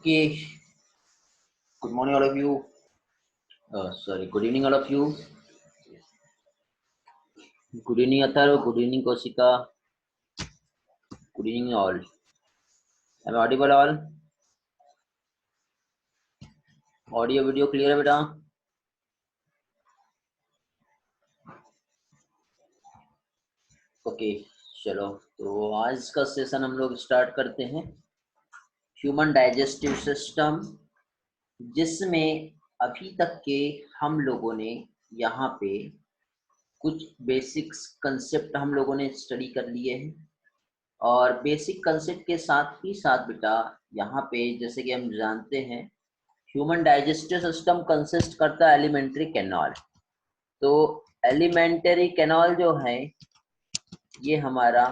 Okay, good morning, all of you. Good evening, all of you. Good evening, Athar. Good evening, Kosika. Good evening, all. Am I audible, all? Audio, video clear है बेटा? Okay, चलो तो आज का session हम लोग start करते हैं ह्यूमन डाइजेस्टिव सिस्टम, जिसमें अभी तक के हम लोगों ने यहाँ पे कुछ बेसिक्स कंसेप्ट हम लोगों ने स्टडी कर लिए हैं। और बेसिक कंसेप्ट के साथ ही साथ बेटा यहाँ पे जैसे कि हम जानते हैं ह्यूमन डाइजेस्टिव सिस्टम कंसिस्ट करता है एलिमेंट्री कैनाल। तो एलिमेंट्री कैनाल जो है ये हमारा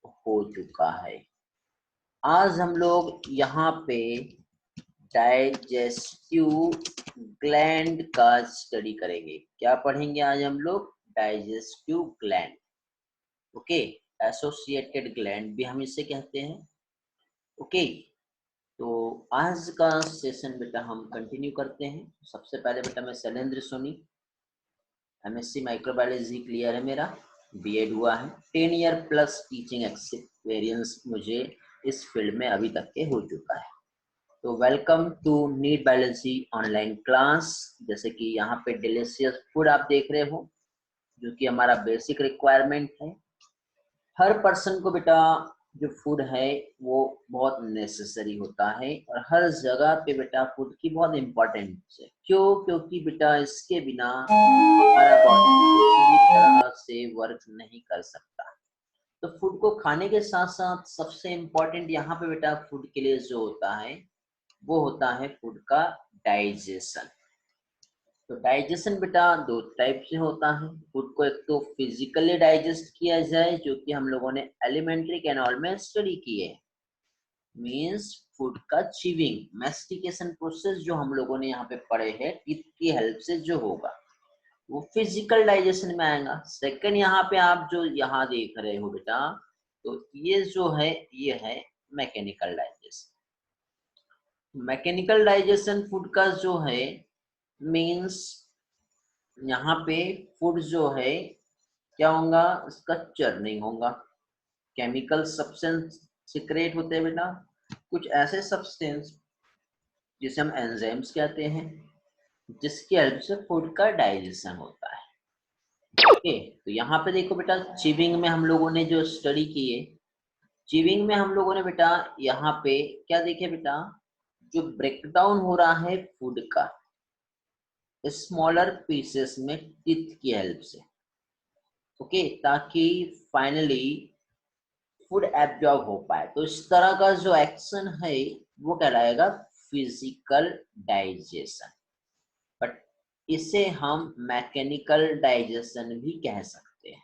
हो चुका है। आज हम लोग यहाँ पे डाइजेस्टिव ग्लैंड का स्टडी करेंगे। क्या पढ़ेंगे आज हम लोग? Digestive gland. Okay, associated gland भी हम इसे कहते हैं। ओके, तो आज का सेशन बेटा हम कंटिन्यू करते हैं। सबसे पहले बेटा मैं Shailendra Soni, MSc microbiology clear है मेरा, बीएड हुआ है, 10 ईयर प्लस टीचिंग एक्सपीरियंस मुझे इस फील्ड में अभी तक के हो चुका है। तो welcome to NEET biology online class. जैसे कि यहाँ पे डिलीशियस फूड आप देख रहे हो, जो कि हमारा बेसिक रिक्वायरमेंट है। हर पर्सन को बेटा जो फूड है वो बहुत नेसेसरी होता है, और हर जगह पे बेटा फूड की बहुत इम्पोर्टेंस है। क्यों? क्योंकि बेटा इसके बिना हमारा बॉडी किसी भी तरह से वर्क नहीं कर सकता। तो फूड को खाने के साथ साथ सबसे इम्पोर्टेंट यहाँ पे बेटा फूड के लिए जो होता है वो होता है फूड का डाइजेशन। तो डाइजेशन बेटा दो टाइप से होता है। फूड को एक तो फिजिकली डाइजेस्ट किया जाए, जो कि हम लोगों ने एलिमेंट्री कैनाल में स्टडी किए, मींस फूड का चीविंग मैस्टिकेशन प्रोसेस जो हम लोगों ने यहाँ पे पढ़े हैं टीथ की हेल्प से जो होगा वो फिजिकल डाइजेशन में आएगा। सेकंड यहाँ पे आप जो यहाँ देख रहे हो बेटा, तो ये जो है ये है mechanical digestion. Mechanical digestion food का जो है मींस यहाँ पे फूड जो है क्या होगा, इसका चर्निंग होगा। केमिकल सब्सटेंस सिक्रेट होते हैं बेटा, कुछ ऐसे सब्सटेंस जिसे हम एंजाइम्स कहते हैं, जिसकी हेल्प से फूड का डाइजेशन होता है। ओके, तो यहाँ पे देखो बेटा चीविंग में हम लोगों ने जो स्टडी की है, चीविंग में हम लोगों ने बेटा यहाँ पे क्या देखे बेटा, जो ब्रेकडाउन हो रहा है फूड का स्मॉलर पीसेस में टीथ की हेल्प से। ओके, ताकि फाइनली फूड एब्जॉर्ब हो पाए। तो इस तरह का जो एक्शन है वो कहलाएगा फिजिकल डाइजेशन, बट इसे हम मैकेनिकल डाइजेशन भी कह सकते हैं।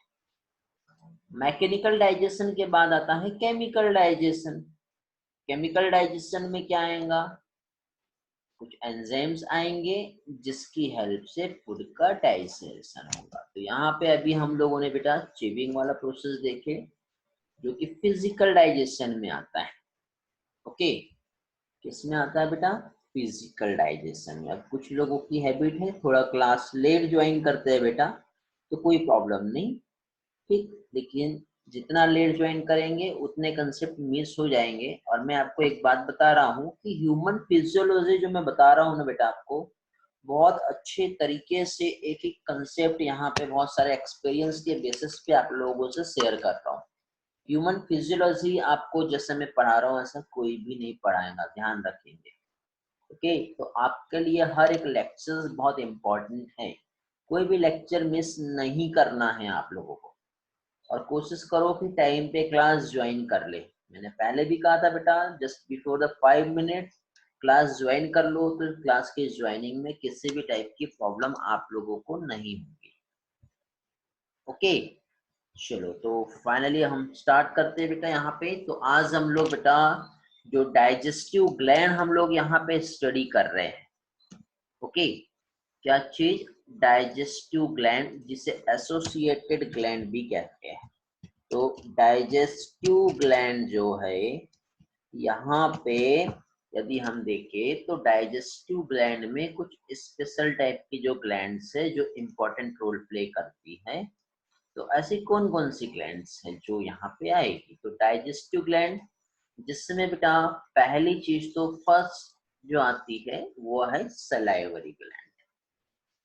मैकेनिकल डाइजेशन के बाद आता है केमिकल डाइजेशन। केमिकल डाइजेशन में क्या आएगा, कुछ एंजाइम्स आएंगे जिसकी हेल्प से फूड का डाइजेशन होगा। तो यहाँ पे अभी हम लोगों ने बेटा चीविंग वाला प्रोसेस देखे, जो कि फिजिकल डाइजेशन में आता है। ओके, किसमें आता है बेटा? फिजिकल डाइजेशन में। अब कुछ लोगों की हैबिट है थोड़ा क्लास लेट ज्वाइन करते हैं बेटा, तो कोई प्रॉब्लम नहीं, ठीक, लेकिन जितना लेट ज्वाइन करेंगे उतने कंसेप्ट मिस हो जाएंगे। और मैं आपको एक बात बता रहा हूँ कि ह्यूमन फिजियोलॉजी जो मैं बता रहा हूँ ना बेटा आपको, बहुत अच्छे तरीके से एक एक कंसेप्ट यहाँ पे बहुत सारे एक्सपीरियंस के बेसिस पे आप लोगों से शेयर कर रहा हूँ। ह्यूमन फिजियोलॉजी आपको जैसे मैं पढ़ा रहा हूँ ऐसा कोई भी नहीं पढ़ाएगा, ध्यान रखेंगे। ओके, तो आपके लिए हर एक लेक्चर बहुत इम्पोर्टेंट है, कोई भी लेक्चर मिस नहीं करना है आप लोगों को। और कोशिश करो कि टाइम पे क्लास ज्वाइन कर ले। मैंने पहले भी कहा था बेटा, just before the 5 minute class join कर लो, तो क्लास के ज्वाइनिंग में किसी भी टाइप की प्रॉब्लम आप लोगों को नहीं होगी। ओके, चलो तो फाइनली हम स्टार्ट करते हैं बेटा यहाँ पे। तो आज हम लोग बेटा जो डाइजेस्टिव ग्लैंड हम लोग यहाँ पे स्टडी कर रहे हैं। ओके, क्या चीज? डाइजेस्टिव ग्लैंड, जिसे एसोसिएटेड ग्लैंड भी कहते हैं। तो डाइजेस्टिव ग्लैंड जो है यहाँ पे यदि हम देखें तो डाइजेस्टिव ग्लैंड में कुछ स्पेशल टाइप की जो ग्लैंड्स है जो इम्पोर्टेंट रोल प्ले करती है। तो ऐसी कौन कौन सी ग्लैंड्स हैं जो यहाँ पे आएगी? तो डाइजेस्टिव ग्लैंड, जिसमें बेटा पहली चीज तो फर्स्ट जो आती है वो है सलाइवरी ग्लैंड।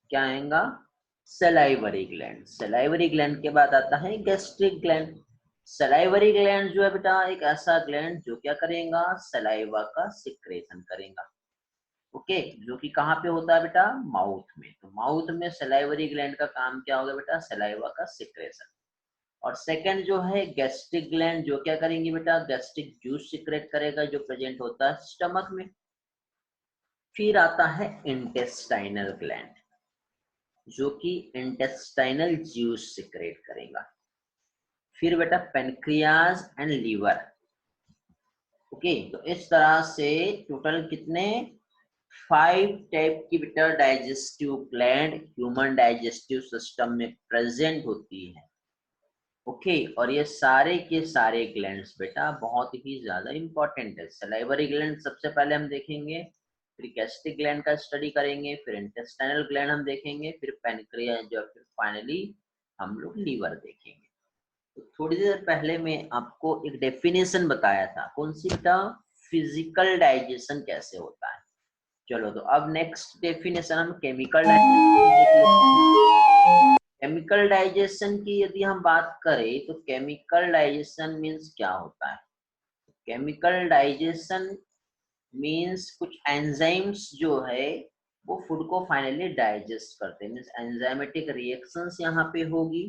क्या आएगा? Salivary gland. सलाइवरी ग्लैंड के बाद आता है गैस्ट्रिक ग्लैंड। सलाइवरी ग्लैंड जो है बेटा एक ऐसा ग्लैंड जो क्या करेगा? सलाइवा का सिक्रेशन करेगा। ओके, जो कि कहाँ पे होता है बेटा? माउथ में। तो माउथ में सलाइवरी ग्लैंड का काम क्या होगा बेटा? सलाइवा का सिक्रेशन। और सेकंड जो है गैस्ट्रिक ग्लैंड, जो क्या करेंगे बेटा? गैस्ट्रिक जूस सिक्रेट करेगा जो प्रेजेंट होता है स्टमक में। फिर आता है इंटेस्टाइनल ग्लैंड, जो कि इंटेस्टाइनल जूस सिक्रेट करेगा। फिर बेटा पेनक्रियाज एंड लीवर। ओके, तो इस तरह से टोटल कितने? 5 टाइप की बेटा digestive gland human digestive system में प्रेजेंट होती है। ओके, और ये सारे के सारे ग्लैंड्स बेटा बहुत ही ज्यादा इंपॉर्टेंट है। सलाइवरी ग्लैंड सबसे पहले हम देखेंगे, फिर गैस्ट्रिक ग्लैंड का स्टडी करेंगे, फिर इंटेस्टाइनल ग्लैंड हम देखेंगे, फिर पेनक्रियाज और फिर फाइनली हम लोग लीवर देखेंगे। तो थोड़ी देर पहले मैं आपको एक डेफिनेशन बताया था, कौन सी बेटा? फिजिकल डाइजेशन कैसे होता है। चलो, तो अब नेक्स्ट डेफिनेशन हम केमिकल डाइजेशन। केमिकल डाइजेशन की यदि हम बात करें तो केमिकल डाइजेशन मीन्स क्या होता है? केमिकल डाइजेशन मीन्स कुछ एंजाइम्स जो है वो फूड को फाइनली डाइजेस्ट करते हैं। मीन्स एंजाइमेटिक रिएक्शंस यहाँ पे होगी,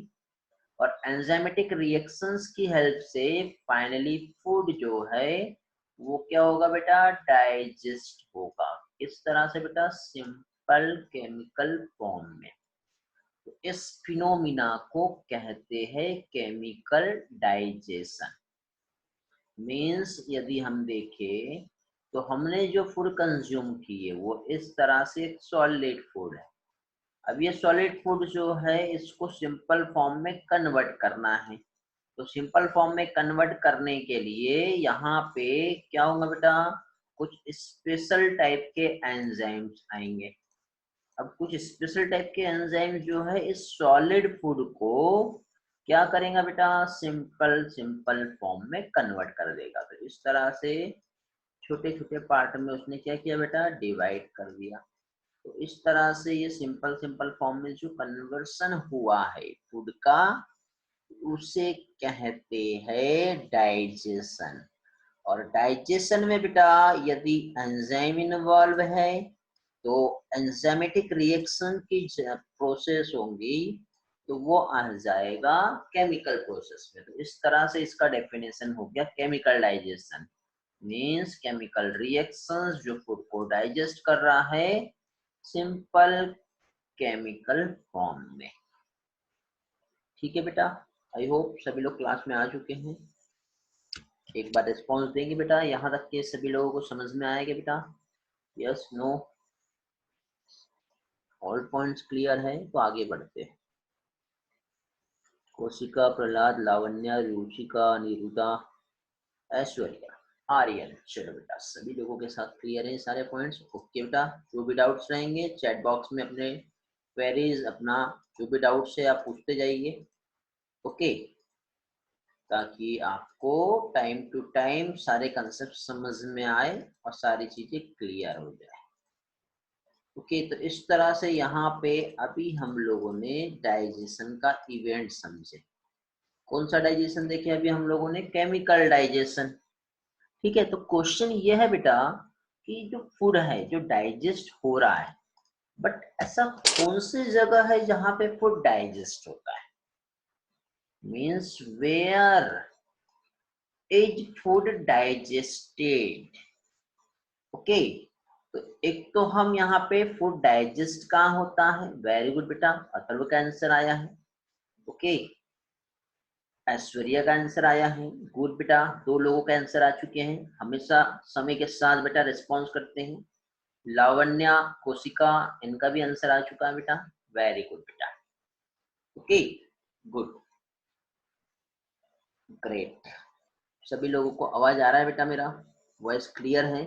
और एंजाइमेटिक रिएक्शंस की हेल्प से फाइनली फूड जो है वो क्या होगा बेटा? डाइजेस्ट होगा। किस तरह से बेटा? सिंपल केमिकल फॉर्म में। तो इस फिनोमिना को कहते हैं केमिकल डाइजेशन। मीन्स यदि हम देखें तो हमने जो फूड कंज्यूम किए वो इस तरह से एक सॉलिड फूड है। अब ये सॉलिड फूड जो है इसको सिंपल फॉर्म में कन्वर्ट करना है। तो सिंपल फॉर्म में कन्वर्ट करने के लिए यहाँ पे क्या होगा बेटा? कुछ स्पेशल टाइप के एंजाइम्स आएंगे। अब कुछ स्पेशल टाइप के एंजाइम जो है इस सॉलिड फूड को क्या करेगा बेटा? सिंपल सिंपल फॉर्म में कन्वर्ट कर देगा। तो इस तरह से छोटे छोटे पार्ट में उसने क्या किया बेटा? डिवाइड कर दिया। तो इस तरह से ये सिंपल सिंपल फॉर्म में जो कन्वर्सन हुआ है फूड का उसे कहते हैं डाइजेशन। और डाइजेशन में बेटा यदि एंजाइम इन्वॉल्व है तो एंजाइमेटिक रिएक्शन की प्रोसेस होंगी, तो वो आ जाएगा केमिकल प्रोसेस में। तो इस तरह से इसका डेफिनेशन हो गया chemical digestion. Means chemical reactions जो फूड को डाइजेस्ट कर रहा है सिंपल केमिकल फॉर्म में। ठीक है बेटा, आई होप सभी लोग क्लास में आ चुके हैं। एक बार रिस्पॉन्स देंगे बेटा, यहाँ तक के सभी लोगों को समझ में आएगा बेटा? Yes, no, all points clear है? तो आगे बढ़ते हैं। कोशिका, प्रहलाद, लावण्या, रुचिका, निरुदा, ऐश्वर्या, आर्यन। चलो बेटा सभी लोगों के साथ क्लियर है सारे पॉइंट्स? ओके बेटा, जो भी डाउट्स रहेंगे चैट बॉक्स में अपने क्वेरीज, अपना जो भी डाउट्स है आप पूछते जाइए। ओके, ताकि आपको टाइम टू टाइम सारे कंसेप्ट समझ में आए और सारी चीजें क्लियर हो जाए। ओके, तो इस तरह से यहाँ पे अभी हम लोगों ने डाइजेशन का इवेंट समझे। कौन सा डाइजेशन देखे अभी हम लोगों ने? Chemical digestion. ठीक है, तो क्वेश्चन ये है बेटा कि जो फूड है जो डाइजेस्ट हो रहा है, बट ऐसा कौन सी जगह है जहाँ पे फूड डाइजेस्ट होता है? Means where is food digested. Okay, तो एक तो हम यहाँ पे फूड डाइजेस्ट कहाँ होता है? वेरी गुड बेटा, अथर्व का आंसर आया है। ओके, ऐश्वर्या का आंसर आया है। गुड बेटा, 2 लोगों का आंसर आ चुके हैं। हमेशा समय के साथ बेटा रिस्पॉन्स करते हैं। लावण्या, कोशिका, इनका भी आंसर आ चुका है बेटा। वेरी गुड बेटा। Okay, good, great. सभी लोगों को आवाज आ रहा है बेटा? मेरा वॉइस क्लियर है?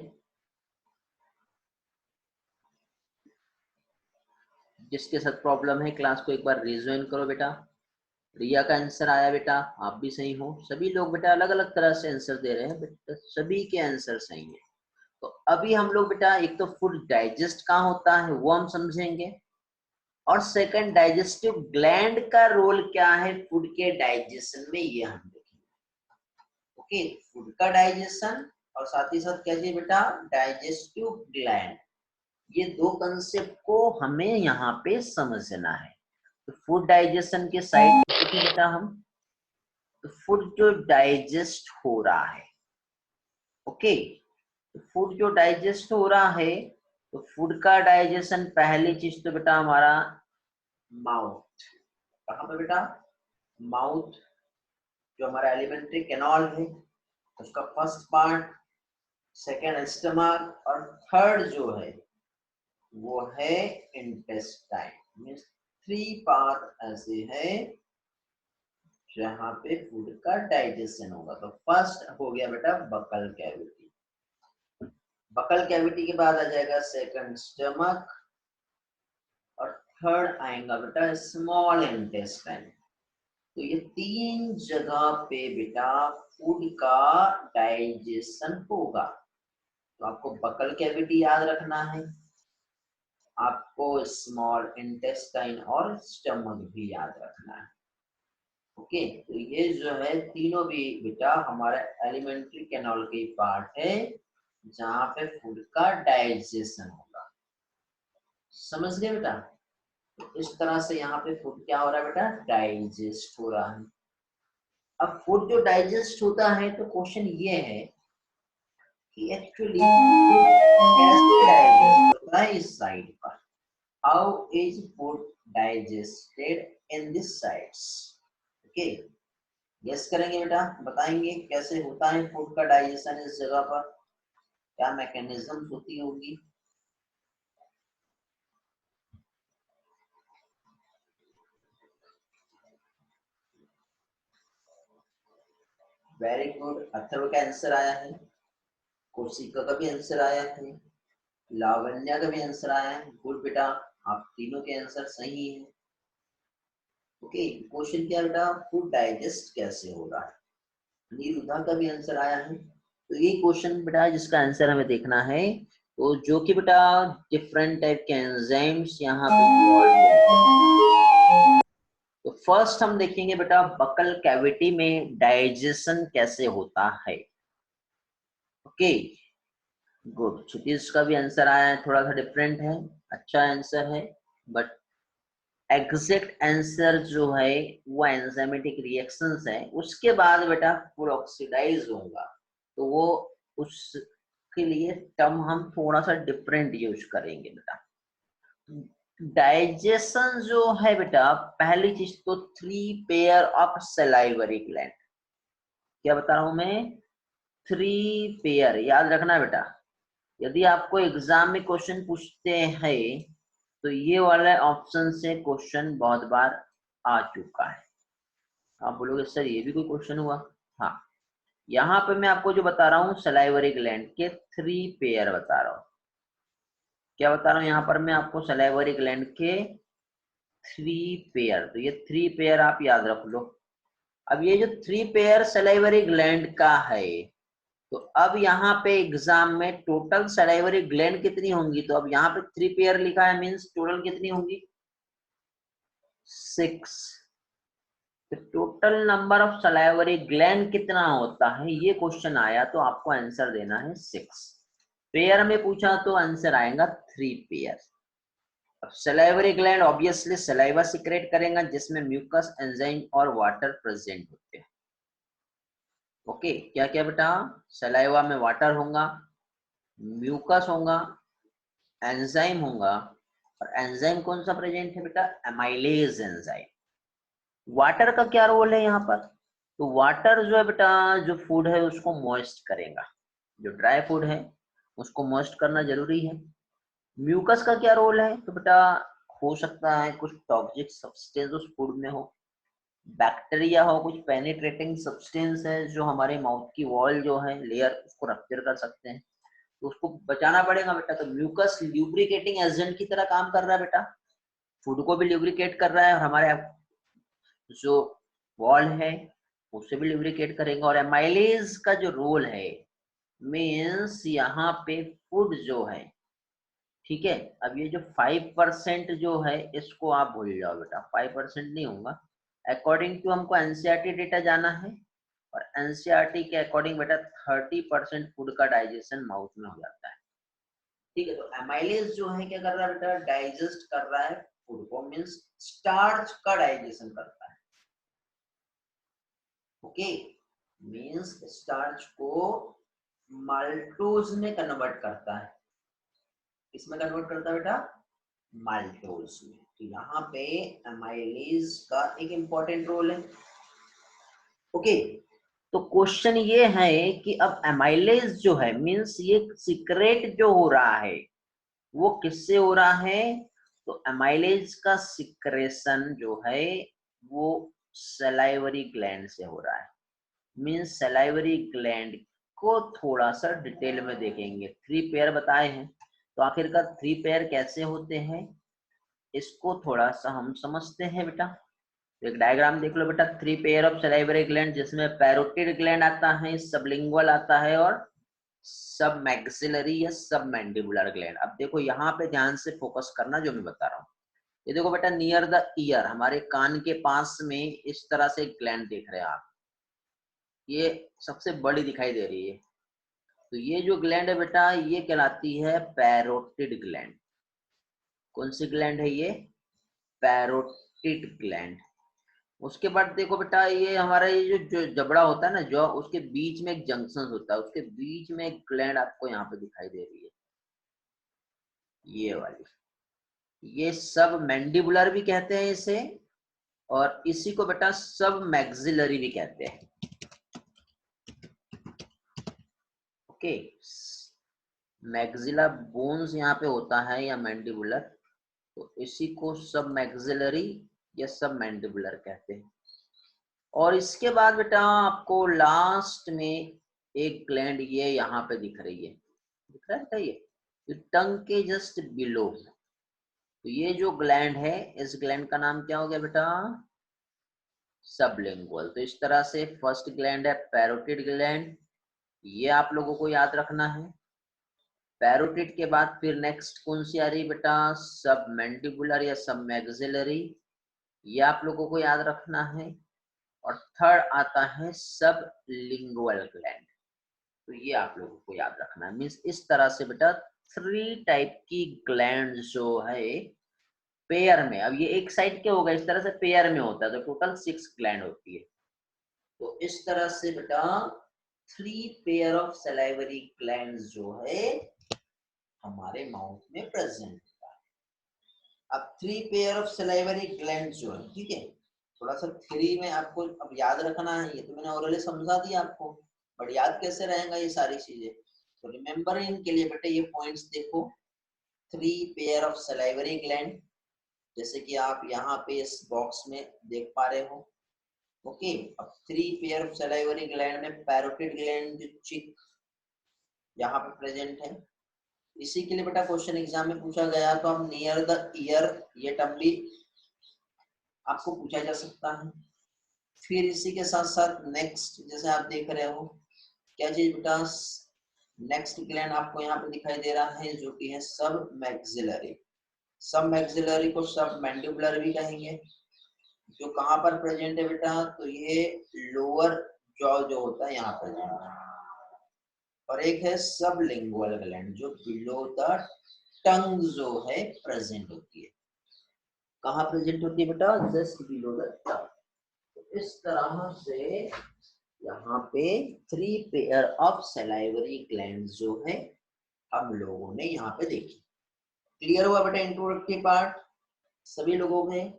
जिसके साथ प्रॉब्लम है क्लास को एक बार रिज्वाइन करो बेटा। रिया का आंसर आया बेटा, आप भी सही हो। सभी लोग बेटा अलग अलग तरह से आंसर दे रहे हैं बेटा, सभी के आंसर सही है। तो अभी हम लोग बेटा एक तो फूड डाइजेस्ट कहाँ होता है वो हम समझेंगे, और सेकंड डाइजेस्टिव ग्लैंड का रोल क्या है फूड के डाइजेशन में, ये हम देखेंगे। ओके, फूड का डाइजेशन और साथ ही साथ क्या चाहिए बेटा, डाइजेस्टिव ग्लैंड, ये दो कंसेप्ट को हमें यहाँ पे समझना है। तो फूड डाइजेशन के साइड देखें बेटा हम, तो फूड जो डाइजेस्ट हो रहा है, ओके, तो फूड जो डाइजेस्ट हो रहा है, तो फूड का डाइजेशन पहली चीज तो बेटा हमारा माउथ, कहाँ पे बेटा, माउथ, जो हमारा एलिमेंट्री कैनाल है उसका फर्स्ट पार्ट, सेकेंड स्टमक, और थर्ड जो है वो है इंटेस्टाइन। मीन्स 3 पार्ट ऐसे है जहां पे फूड का डाइजेशन होगा। तो फर्स्ट हो गया बेटा बकल कैविटी, बकल कैविटी के बाद आ जाएगा सेकंड स्टमक, और थर्ड आएगा बेटा स्मॉल इंटेस्टाइन। तो ये 3 जगह पे बेटा फूड का डाइजेशन होगा। तो आपको बकल कैविटी याद रखना है, आपको स्मॉल इंटेस्टाइन और स्टमक भी याद रखना है। ओके, तो ये जो है तीनों भी बेटा हमारे एलिमेंट्री कैनाल के पार्ट है जहां पे फूड का डाइजेशन होगा। समझ गए बेटा? तो इस तरह से यहाँ पे फूड क्या हो रहा है बेटा, डाइजेस्ट हो रहा है। अब फूड जो डाइजेस्ट होता है तो क्वेश्चन ये है कि एक्चुअली कैसे डाइजेस्ट होता है इस साइड पर, how is food digested in this sides. Okay, yes करेंगे बेटा, बताएंगे कैसे होता है फूड का डाइजेशन इस जगह पर, क्या मैकेनिज्म होती होगी। वेरी गुड, अथर्व का आंसर आया है, कौशिका का भी आंसर आया है, लावण्या का भी आंसर आया है। गुड बेटा, आप तीनों के आंसर सही हैं। ओके, क्वेश्चन क्या बेटा, फूड डाइजेस्ट कैसे हो रहा है। नीरुदा का भी आंसर आया है। तो ये क्वेश्चन बेटा जिसका आंसर हमें देखना है, तो जो कि बेटा डिफरेंट टाइप के एंजाइम्स यहाँ पे इन्वॉल्व हैं। तो फर्स्ट हम देखेंगे बेटा बकल कैविटी में डाइजेशन कैसे होता है। ओके, गुड, क्षितिज का भी आंसर आया है, थोड़ा सा डिफरेंट है, अच्छा आंसर है, बट एग्जैक्ट आंसर जो है वो एंजाइमेटिक रिएक्शंस है, उसके बाद बेटा फूड ऑक्सीडाइज होगा, तो वो उसके लिए टर्म हम थोड़ा सा डिफरेंट यूज करेंगे बेटा। डाइजेशन जो है बेटा, पहली चीज तो 3 पेयर ऑफ सलाइवरी ग्लैंड, क्या बता रहा हूं मैं, 3 पेयर याद रखना बेटा। यदि आपको एग्जाम में क्वेश्चन पूछते हैं तो ये वाला ऑप्शन से क्वेश्चन बहुत बार आ चुका है। आप बोलोगे सर ये भी कोई क्वेश्चन हुआ, हाँ, यहाँ पे मैं आपको जो बता रहा हूँ सलाइवरी ग्लैंड के 3 पेयर बता रहा हूँ। क्या बता रहा हूँ यहाँ पर मैं आपको, सलाइवरी ग्लैंड के 3 पेयर, तो ये 3 पेयर आप याद रख लो। अब ये जो 3 पेयर सलाइवरी ग्लैंड का है, तो अब यहाँ पे एग्जाम में टोटल सलाइवरी ग्लैंड कितनी होंगी, तो अब यहाँ पे 3 पेयर लिखा है, मींस टोटल कितनी होंगी, 6। तो total number of salivary gland कितना होता है, ये क्वेश्चन आया तो आपको आंसर देना है 6। पेयर में पूछा तो आंसर आएगा 3 पेयर। अब salivary gland obviously saliva secrete करेगा जिसमें म्यूकस, एंजाइम और वाटर प्रेजेंट होते हैं। ओके, क्या क्या बेटा, सलाइवा में वाटर होगा, म्यूकस होगा, एंजाइम होगा, और एंजाइम कौन सा प्रेजेंट है बेटा, एमाइलेज एंजाइम। वाटर का क्या रोल है यहाँ पर, तो वाटर जो है बेटा जो फूड है उसको मॉइस्ट करेगा, जो ड्राई फूड है उसको मॉइस्ट करना जरूरी है। म्यूकस का क्या रोल है, तो बेटा हो सकता है कुछ टॉक्सिक सब्सटेंस उस फूड में हो, बैक्टीरिया हो, कुछ पेनिट्रेटिंग सब्सटेंस है जो हमारे माउथ की वॉल जो है लेयर उसको रप्चर कर सकते हैं, तो उसको बचाना पड़ेगा बेटा। तो म्यूकस ल्यूब्रिकेटिंग एजेंट की तरह काम कर रहा है बेटा। फूड को भी ल्यूब्रिकेट कर रहा है और हमारे जो वॉल है उससे भी ल्यूब्रिकेट करेंगे। और एमाइलेज का जो रोल है मीन्स यहाँ पे फूड जो है, ठीक है। अब ये जो 5% जो है इसको आप भूल जाओ बेटा, 5% नहीं होगा। अकॉर्डिंग टू हमको एनसीईआरटी डेटा जाना है और एनसीईआरटी के अकॉर्डिंग बेटा 30% फूड का डाइजेशन माउथ में हो जाता है, ठीक है। तो एमाइलेज जो है क्या कर रहा है बेटा, डाइजेस्ट कर रहा है फूड को, मीन्स स्टार्च का डाइजेशन करता है, ओके। मीन्स स्टार्च को माल्टोज में कन्वर्ट करता है। किसमें कन्वर्ट करता है बेटा, माल्टोज में। तो यहाँ पे एमाइलेज का एक इंपॉर्टेंट रोल है, ओके। तो क्वेश्चन ये है कि अब एमाइलेज जो है मीन्स ये सीक्रेट जो हो रहा है वो किससे हो रहा है, तो एमाइलेज का सिक्रेशन जो है वो सलाइवरी ग्लैंड से हो रहा है। मीन्स सलाइवरी ग्लैंड को थोड़ा सा डिटेल में देखेंगे। 3 पेयर बताए हैं, तो आखिरकार 3 पेयर कैसे होते हैं इसको थोड़ा सा हम समझते हैं बेटा। तो एक डायग्राम देख लो बेटा, 3 पेयर ऑफ सलाइवरी ग्लैंड, जिसमें पैरोटिड ग्लैंड आता है, सबलिंगुअल आता है और सब मैक्सिलरी या सब मैंडिबुलर ग्लैंड। अब देखो यहाँ पे ध्यान से फोकस करना जो मैं बता रहा हूँ। ये देखो बेटा, नियर द ईयर, हमारे कान के पास में इस तरह से ग्लैंड देख रहे हैं आप, ये सबसे बड़ी दिखाई दे रही है। तो ये जो ग्लैंड है बेटा ये कहलाती है पैरोटिड ग्लैंड। कौन सी ग्लैंड है ये, पैरोटिड ग्लैंड। उसके बाद देखो बेटा, ये हमारा ये जो जबड़ा होता है ना, जो उसके बीच में एक जंक्शन होता है, उसके बीच में एक ग्लैंड आपको यहाँ पे दिखाई दे रही है, ये वाली। ये सब मैंडिबुलर भी कहते हैं इसे, और इसी को बेटा सब मैक्सिलरी भी कहते हैं, ओके। मैक्सिला बोन्स यहाँ पे होता है या मैंडिबुलर, तो इसी को सब मैक्सिलरी या सब मैंडिबुलर कहते हैं। और इसके बाद बेटा आपको लास्ट में एक ग्लैंड ये यहाँ पे दिख रही है, दिख रहा है ये टंग के जस्ट बिलो। तो ये जो ग्लैंड है इस ग्लैंड का नाम क्या हो गया बेटा, सबलिंगुअल। तो इस तरह से फर्स्ट ग्लैंड है पैरोटिड ग्लैंड, ये आप लोगों को याद रखना है। पैरोटिड के बाद फिर नेक्स्ट कौन सी आ रही बेटा, सब मैंडिबुलर या सब मैक्सिलरी, ये आप लोगों को याद रखना है। और थर्ड आता है सब लिंगुअल ग्लैंड, तो ये आप लोगों को याद रखना है। मीन्स इस तरह से बेटा 3 टाइप की ग्लैंड जो है पेयर में, अब ये एक साइड के होगा, इस तरह से पेयर में होता है, तो टोटल 6 ग्लैंड होती है। तो इस तरह से बेटा 3 पेयर ऑफ सलाइवरी ग्लैंड जो है हमारे माउथ में प्रेजेंट होता है। अब 3 पेयर ऑफ सलाइवरी ग्लैंड जो है, ठीक है, थोड़ा सा 3 में आपको अब याद रखना है। ये तो मैंने ऑलरेडी समझा दिया आपको, बट याद कैसे रहेगा ये सारी चीजें, तो रिमेम्बरिंग के लिए बेटा ये पॉइंट्स देखो। 3 पेयर ऑफ सलाइवरी ग्लैंड, जैसे कि आप यहाँ पे इस बॉक्स में देख पा रहे हो, ओके। अब 3 पेयर ऑफ सलाइवरी ग्लैंड में पैरोटिड ग्लैंड जो चिक यहाँ पे प्रेजेंट है, इसी के लिए बेटा क्वेश्चन एग्जाम में पूछा गया, तो आप नियर द ईयर ये टर्म भी आपको पूछा जा सकता है। फिर इसी के साथ साथ नेक्स्ट जैसे आप देख रहे हो क्या चीज बेटा, नेक्स्ट ग्लैंड आपको यहाँ पे दिखाई दे रहा है जो कि है सब मैक्सिलरी। सब मैक्सिलरी को सब मैंडिबुलर भी कहेंगे, जो कहाँ पर प्रेजेंट है बेटा, तो ये लोअर जॉ जो होता है यहाँ प्रेजेंट है। और एक है सब लिंगुअल ग्लैंड जो बिलो द टंग जो है प्रेजेंट होती है। कहाँ प्रेजेंट होती है बेटा, जस्ट बिलो द टंग। तो इस तरह से यहाँ पे 3 पेयर ऑफ सलाइवरी ग्लैंड जो है हम लोगों ने यहाँ पे देखी। क्लियर हुआ बेटा इंट्रोडक्टरी पार्ट सभी लोगों में।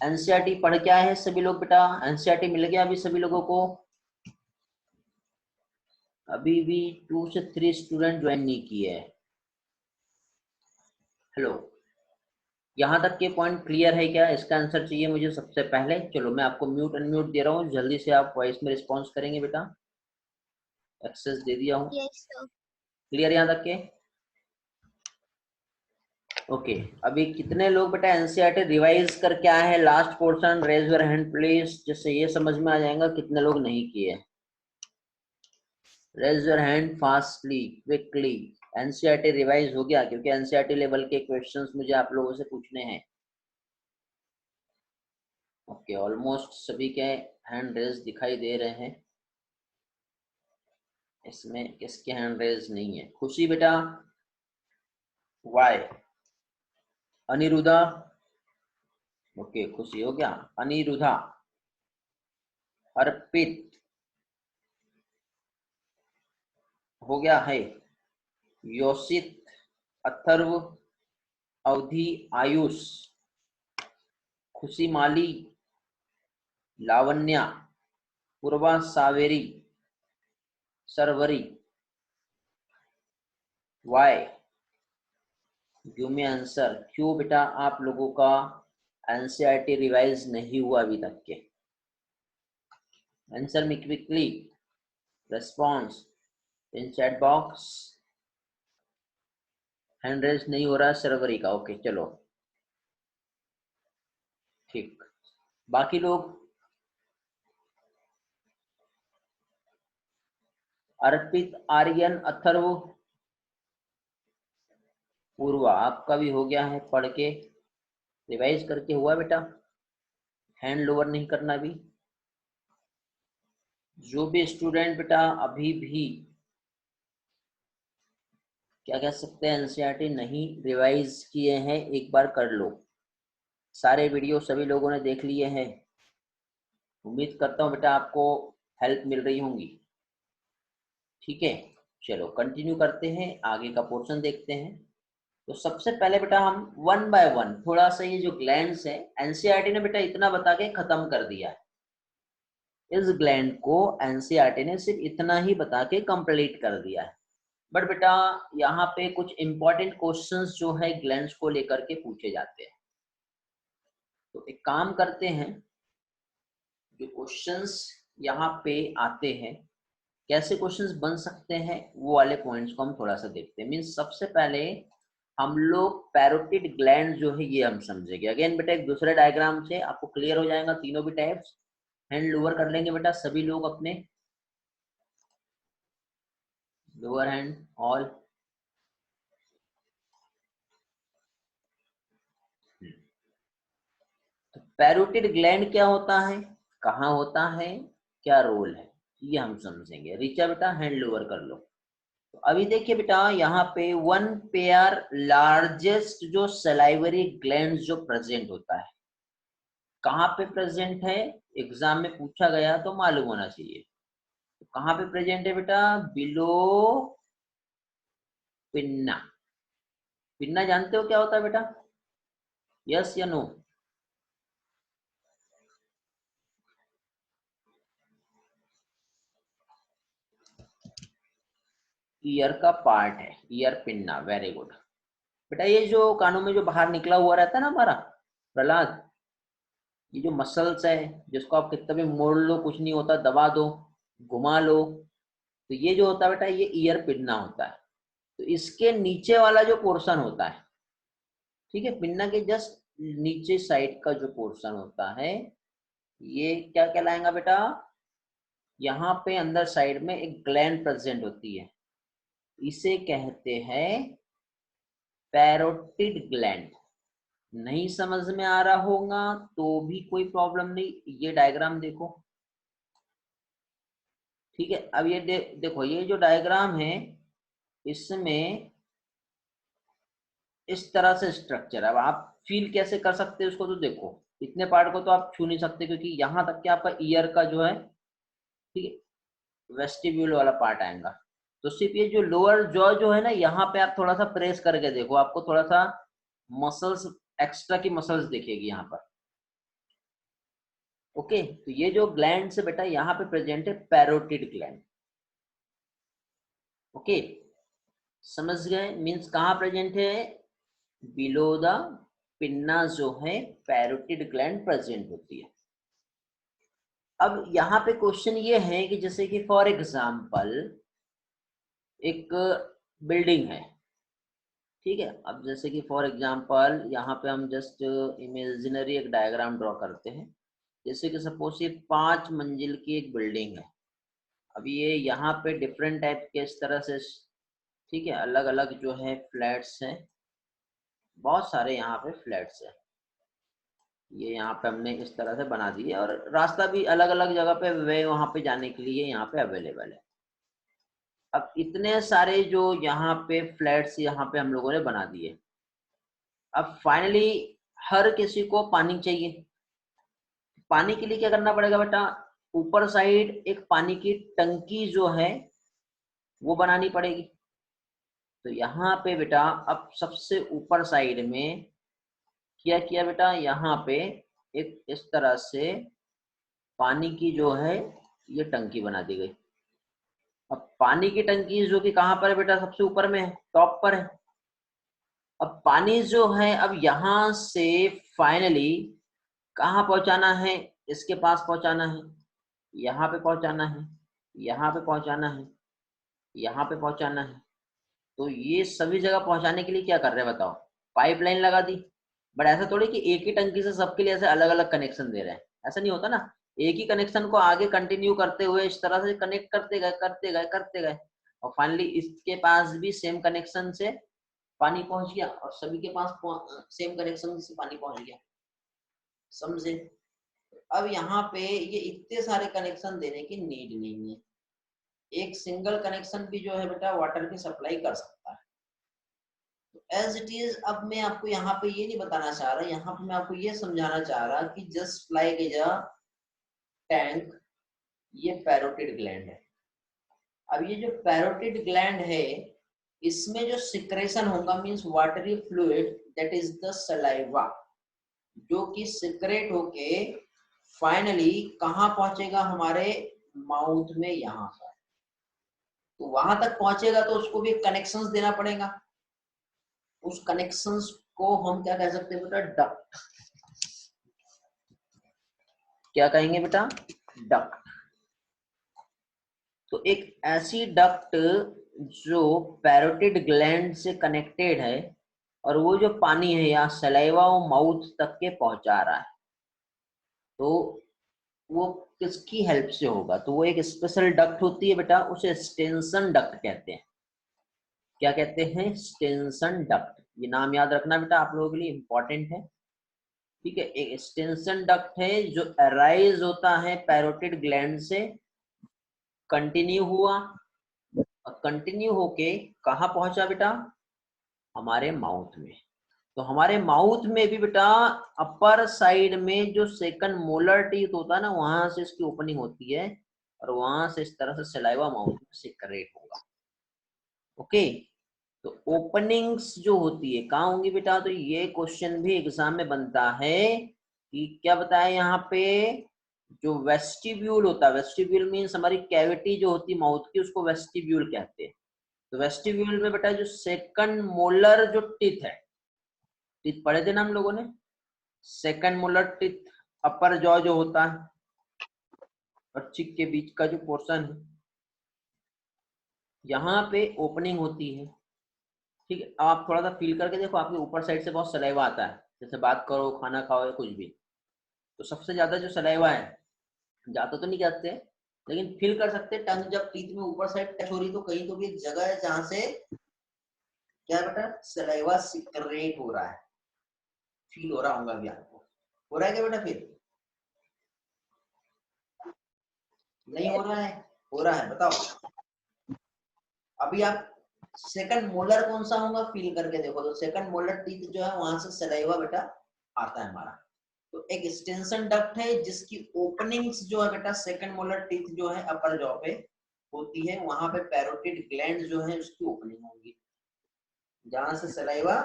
एनसीईआरटी पढ़ क्या है सभी लोग बेटा, एनसीईआरटी मिल गया अभी सभी लोगों को? अभी भी 2 से 3 स्टूडेंट ज्वाइन नहीं किए हैं। हेलो, यहाँ तक के पॉइंट क्लियर है क्या? इसका आंसर चाहिए मुझे सबसे पहले। चलो मैं आपको म्यूट अनम्यूट दे रहा हूँ, जल्दी से आप वॉइस में रिस्पॉन्स करेंगे बेटा। एक्सेस दे दिया हूँ। Yes, sir. क्लियर यहाँ तक के? ओके अभी कितने लोग बेटा एनसीईआरटी रिवाइज करके आए हैं last portion? Raise your hand please, जिससे ये समझ में आ जाएगा कितने लोग नहीं किए। Raise your hand fastly quickly. NCERT revise हो गया? क्योंकि एनसीईआरटी लेवल के क्वेश्चंस मुझे आप लोगों से पूछने हैं। ओके ऑलमोस्ट सभी के हैंड रेज दिखाई दे रहे हैं। इसमें किसके हैंड रेज नहीं है? खुशी बेटा, वाई? अनिरुद्धा, ओके खुशी हो गया। अनिरुद्धा, अर्पित हो गया है। योशित, Atharva, Avadhi, Ayush, Khushi Mali, Lavanya, Purva Saveri, Sarvari, why? Give me answer. क्यों बेटा आप लोगों का एनसीईआरटी रिवाइज नहीं हुआ अभी तक के? Answer me quickly, response in chat box. Hand raise नहीं हो रहा सरवरी का, ओके चलो ठीक। बाकी लोग? अर्पित, आर्यन, अथर्व, पूर्वा आपका भी हो गया है पढ़ के, रिवाइज करके हुआ बेटा? हैंड लोअर नहीं करना अभी। जो भी स्टूडेंट बेटा अभी भी क्या कह सकते हैं एनसीईआरटी नहीं रिवाइज किए हैं, एक बार कर लो। सारे वीडियो सभी लोगों ने देख लिए हैं। उम्मीद करता हूँ बेटा आपको हेल्प मिल रही होंगी। ठीक है चलो कंटिन्यू करते हैं, आगे का पोर्शन देखते हैं। तो सबसे पहले बेटा हम वन बाय वन थोड़ा सा ये जो ग्लैंड्स है एनसीईआरटी ने बेटा इतना बता के खत्म कर दिया है। इस ग्लैंड को एनसीईआरटी ने सिर्फ इतना ही बता के कंप्लीट कर दिया है। बट बेटा यहाँ पे कुछ इंपॉर्टेंट क्वेश्चंस जो है ग्लैंड्स को लेकर के पूछे जाते हैं। तो एक काम करते हैं, जो क्वेश्चंस यहाँ पे आते हैं कैसे क्वेश्चंस बन सकते हैं वो वाले पॉइंट्स को हम थोड़ा सा देखते हैं। मीन्स सबसे पहले हम लोग पैरोटिड ग्लैंड जो है ये हम समझेंगे। अगेन बेटा एक दूसरे डायग्राम से आपको क्लियर हो जाएगा तीनों भी टाइप्स। हैंड लोअर कर लेंगे बेटा सभी लोग अपने, लोअर हैंड ऑल। तो पैरोटिड ग्लैंड क्या होता है, कहाँ होता है, क्या रोल है, ये हम समझेंगे। रीचा बेटा हैंड लोअर कर लो। तो अभी देखिए बेटा यहाँ पे वन पेयर लार्जेस्ट जो सलाइवरी ग्लैंड जो प्रेजेंट होता है, कहाँ पे प्रेजेंट है? एग्जाम में पूछा गया तो मालूम होना चाहिए। तो कहाँ पे प्रेजेंट है बेटा? Below pinna. पिन्ना जानते हो क्या होता है बेटा? यस या नो? ईयर का पार्ट है, ईयर पिन्ना, वेरी गुड बेटा। ये जो कानों में जो बाहर निकला हुआ रहता है ना हमारा प्रहलाद, ये जो मसल्स है जिसको आप कितना भी मोड़ लो कुछ नहीं होता, दबा दो घुमा लो, तो ये जो होता है बेटा ये ईयर पिन्ना होता है। तो इसके नीचे वाला जो पोर्शन होता है, ठीक है, पिन्ना के जस्ट नीचे साइड का जो पोर्शन होता है ये क्या कहलाएगा बेटा? यहाँ पे अंदर साइड में एक ग्लैंड प्रेजेंट होती है, इसे कहते हैं पैरोटिड ग्लैंड। नहीं समझ में आ रहा होगा तो भी कोई प्रॉब्लम नहीं, ये डायग्राम देखो। ठीक है अब ये देखो ये जो डायग्राम है इसमें इस तरह से स्ट्रक्चर है। अब आप फील कैसे कर सकते हैं उसको, तो देखो इतने पार्ट को तो आप छू नहीं सकते क्योंकि यहाँ तक कि आपका ईयर का जो है, ठीक है, वेस्टिब्यूल वाला पार्ट आएगा। तो सिर्फ ये जो लोअर जॉ जो है ना यहाँ पे आप थोड़ा सा प्रेस करके देखो, आपको थोड़ा सा मसल्स, एक्स्ट्रा की मसल्स दिखेगी यहाँ पर। ओके तो ये जो ग्लैंड है बेटा यहाँ पे प्रेजेंट है पैरोटिड ग्लैंड। ओके समझ गए? मीन्स कहाँ प्रेजेंट है? बिलो द पिन्ना जो है पैरोटिड ग्लैंड प्रेजेंट होती है। अब यहाँ पे क्वेश्चन ये है कि जैसे कि फॉर एग्जांपल एक बिल्डिंग है, ठीक है। अब जैसे कि फॉर एग्जांपल यहाँ पे हम जस्ट इमेजिनरी एक डायग्राम ड्रॉ करते हैं। जैसे कि सपोज ये 5 मंजिल की एक बिल्डिंग है। अब ये यहाँ पे डिफरेंट टाइप के इस तरह से, ठीक है, अलग अलग जो है फ्लैट्स हैं, बहुत सारे यहाँ पे फ्लैट्स हैं। ये यहाँ पे हमने इस तरह से बना दिए और रास्ता भी अलग अलग जगह पे वे वहाँ पे जाने के लिए यहाँ पे अवेलेबल है। अब इतने सारे जो यहाँ पे फ्लैट्स यहाँ पे हम लोगों ने बना दिए। अब फाइनली हर किसी को पानी चाहिए। पानी के लिए क्या करना पड़ेगा बेटा, ऊपर साइड एक पानी की टंकी जो है वो बनानी पड़ेगी। तो यहाँ पे बेटा अब सबसे ऊपर साइड में क्या किया बेटा, यहाँ पे एक इस तरह से पानी की जो है ये टंकी बना दी गई। अब पानी की टंकी जो कि कहाँ पर है बेटा, सबसे ऊपर में है, टॉप पर है। अब पानी जो है अब यहाँ से फाइनली कहाँ पहुंचाना है, इसके पास पहुंचाना है, यहाँ पे पहुंचाना है, यहाँ पे पहुंचाना है, यहाँ पे पहुंचाना है। तो ये सभी जगह पहुंचाने के लिए क्या कर रहे हैं बताओ, पाइपलाइन लगा दी। बट ऐसा थोड़ी कि एक ही टंकी से सबके लिए ऐसे अलग अलग कनेक्शन दे रहे हैं, ऐसा नहीं होता ना। एक ही कनेक्शन को आगे कंटिन्यू करते हुए इस तरह से कनेक्ट करते गए करते गए करते गए, और फाइनली इसके पास भी सेम कनेक्शन से पानी पहुंच गया और सभी के पास सेम कनेक्शन से पानी पहुंच गया। समझे? अब यहाँ पे ये इतने सारे कनेक्शन देने की नीड नहीं है। एक सिंगल कनेक्शन भी जो है बेटा वाटर की सप्लाई कर सकता है। तो एज इट इज, अब मैं आपको यहाँ पे ये नहीं बताना चाह रहा, यहाँ पे मैं आपको ये समझाना चाह रहा कि just like as a tank, ये पैरोटिड ग्लैंड है। अब ये जो पैरोटिड ग्लैंड है, इसमें जो सिक्रेशन होगा means watery fluid, that is the saliva, जो कि सिक्रेट होके फाइनली कहाँ पहुंचेगा, हमारे माउथ में यहाँ पर। तो वहां तक पहुंचेगा तो उसको भी कनेक्शंस देना पड़ेगा। उस कनेक्शंस को हम क्या कह सकते हैं बेटा, डक्ट। क्या कहेंगे बेटा, डक्ट। तो एक ऐसी डक्ट जो पैरोटिड ग्लैंड से कनेक्टेड है और वो जो पानी है या सलाइवा वो माउथ तक के पहुंचा रहा है। तो वो किसकी हेल्प से होगा, तो वो एक स्पेशल डक्ट होती है बेटा, उसे स्टेंसन डक्ट कहते हैं। क्या कहते हैं, स्टेंसन डक्ट। ये नाम याद रखना बेटा, आप लोगों के लिए इंपॉर्टेंट है। ठीक है, एक स्टेंसन डक्ट है जो अराइज होता है पैरोटिड ग्लैंड से, कंटिन्यू हुआ और कंटिन्यू होके कहाँ पहुंचा बेटा, हमारे माउथ में। तो हमारे माउथ में भी बेटा अपर साइड में जो सेकंड मोलर टीथ होता है ना, वहां से इसकी ओपनिंग होती है और वहां से इस तरह से सलाइवा माउथ में सिक्रेट होगा। ओके, तो ओपनिंग्स जो होती है कहाँ होंगी बेटा, तो ये क्वेश्चन भी एग्जाम में बनता है कि क्या बताया यहाँ पे, जो वेस्टिब्यूल होता है, वेस्टिब्यूल मीन्स हमारी कैविटी जो होती है माउथ की, उसको वेस्टिब्यूल कहते हैं। तो वेस्टिब्यूल में बेटा जो सेकंड मोलर जो टीथ है, टीथ पढ़े थे ना हम लोगों ने, सेकंड मोलर टीथ, अपर जॉ जो होता है और चिक के बीच का जो पोर्शन है, यहाँ पे ओपनिंग होती है। ठीक है, अब आप थोड़ा सा फील करके देखो, आपके ऊपर साइड से बहुत सलाइवा आता है, जैसे बात करो, खाना खाओ या कुछ भी, तो सबसे ज्यादा जो सलाइवा है, जाता तो नहीं जाते लेकिन फील कर सकते हैं, टंग जब टीथ में ऊपर साइड टच हो रही तो कहीं तो भी एक जगह है जहां से क्या बेटा, सलाइवा सिक्रेट हो रहा है। फील हो रहा होगा अभी आपको, हो रहा है क्या बेटा फील, नहीं हो रहा है, हो रहा है, बताओ। अभी आप सेकंड मोलर कौन सा होगा फील करके देखो, तो सेकंड मोलर टीथ जो है वहां से सलाइवा बेटा आता है हमारा। तो एक एक्सटेंशन डक्ट है जिसकी ओपनिंग्स जो है बेटा सेकंड मोलर टीथ जो है अपर जॉ पे होती है, वहां पे पैरोटिड ग्लैंड जो है उसकी ओपनिंग होगी, जहां से सलाइवा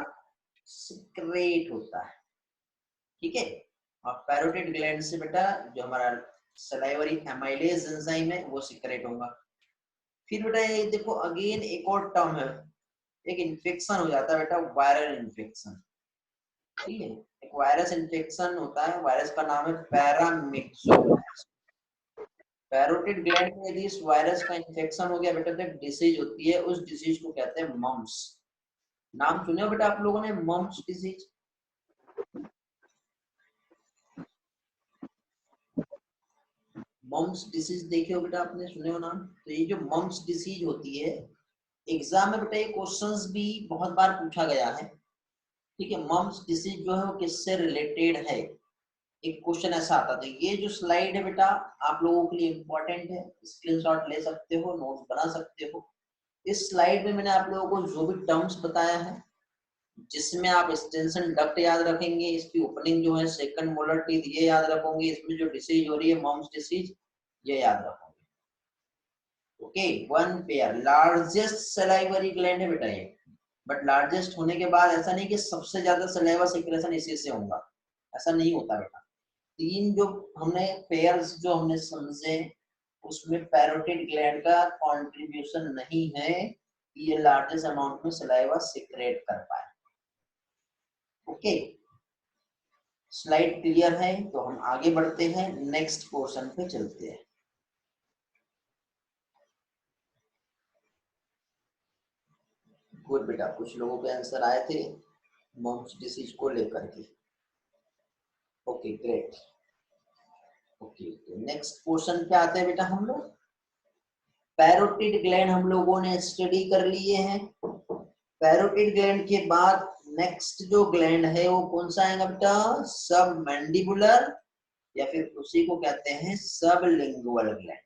सिक्रेट होता है। ठीक है, और पैरोटिड ग्लैंड से बेटा जो हमारा सलाइवरी एमाइलेज एंजाइम है वो सिक्रेट होगा। फिर बेटा ये देखो अगेन एक और टर्म है, एक इन्फेक्शन हो जाता है बेटा, वायरल इन्फेक्शन। ठीक है, एक वायरस इन्फेक्शन होता है, वायरस का नाम है पैरामिक्सोवायरस। पैरोटिड ग्लैंड में यदि इस वायरस का इन्फेक्शन हो गया बेटा तो एक डिसीज होती है, उस डिसीज को कहते हैं मम्स। नाम सुने हो बेटा आप लोगों ने, मम्प्स डिसीज? मम्प्स डिसीज देखे हो बेटा आपने, सुने हो नाम? तो ये जो मम्प्स डिसीज होती है, एग्जाम में बेटा ये क्वेश्चंस भी बहुत बार पूछा गया है। ठीक है, मम्प्स डिसीज जो है वो किससे रिलेटेड है, एक क्वेश्चन ऐसा आता था। ये जो स्लाइड है बेटा आप लोगों के लिए इंपॉर्टेंट है, स्क्रीनशॉट ले सकते हो, नोट्स बना सकते हो। इस स्लाइड में मैंने आप लोगों को जो भी टर्म्स बताया है, जिसमें आप स्टेंसन डक्ट याद रखेंगे, इसकी ओपनिंग जो है सेकंड मोलर टीथ ये याद रखोगे, इसमें जो डिसीज हो रही है मम्स डिसीज ये याद रखोगे। Okay, one pair largest salivary gland है बेटा ये, बट लार्जेस्ट होने के बाद ऐसा नहीं कि सबसे ज्यादा सलाइवा सिक्रेशन इसी से होगा, ऐसा नहीं होता बेटा। तीन जो हमने पेयर्स जो हमने समझे, उसमें पैरोटिड ग्लैंड का कंट्रीब्यूशन नहीं है कि ये लार्जेस्ट अमाउंट में सलाइवा सिक्रेट कर पाए। ओके, स्लाइड क्लियर है? तो हम आगे बढ़ते हैं, नेक्स्ट पोर्शन पे चलते हैं। गुड बेटा, कुछ लोगों के आंसर आए थे मम्स डिसीज को लेकर के। Okay great. ओके, तो नेक्स्ट पोर्शन पे आते हैं बेटा हम लोग। पैरोटिड ग्लैंड हम लोगों ने स्टडी कर लिए हैं। पैरोटिड ग्लैंड के बाद नेक्स्ट जो ग्लैंड है वो कौन सा आएगा बेटा? सब मैंडिबुलर, या फिर उसी को कहते हैं सब लिंगुअल ग्लैंड।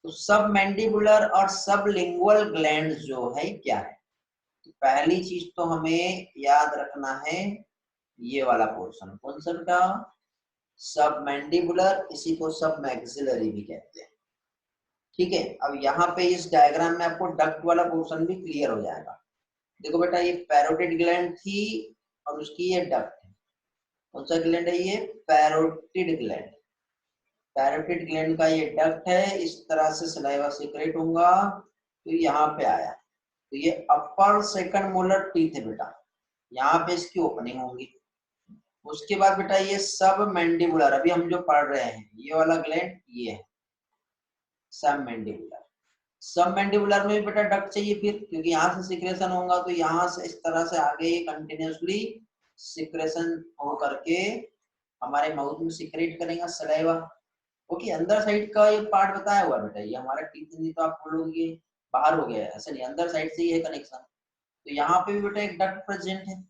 तो सब मैंडिबुलर और सब लिंगुअल ग्लैंड जो है क्या है? तो पहली चीज तो हमें याद रखना है ये वाला पोर्शन, कौन सा बेटा? सब मैंडिबुलर, इसी को सब मैक्सिलरी भी कहते हैं। ठीक है, अब यहाँ पे इस डायग्राम में आपको डक्ट वाला पोर्शन भी क्लियर हो जाएगा। देखो बेटा ये पैरोटिड ग्लैंड थी और उसकी ये डक्ट है। कौन सा ग्लैंड है ये? Parotid gland. पैरोटिड ग्लैंड का ये डक्ट है, इस तरह से सलाइवा सीक्रेट होगा तो यहाँ पे आया। तो ये अपर सेकंड मोलर टीथ है बेटा, यहाँ पे इसकी ओपनिंग होगी। उसके बाद बेटा ये सब मैंडिबुलर, अभी हम जो पढ़ रहे हैं ये वाला ग्लैंड ये है सब मैंडिबुलर। सब मैंडिबुलर में भी बेटा डक्ट चाहिए फिर, क्योंकि यहाँ से सिक्रेशन होगा तो यहाँ से इस तरह से आगे कंटिन्यूसली सिक्रेशन हो करके हमारे माउथ में सिक्रेट करेगा सलाइवा। ओके, अंदर साइड का ये पार्ट बताया हुआ बेटा, ये हमारा टीथ नहीं तो आप बोलोगे बाहर हो गया, ऐसा नहीं, अंदर साइड से ही है कनेक्शन। तो यहाँ पे भी बेटा एक डक्ट प्रेजेंट है।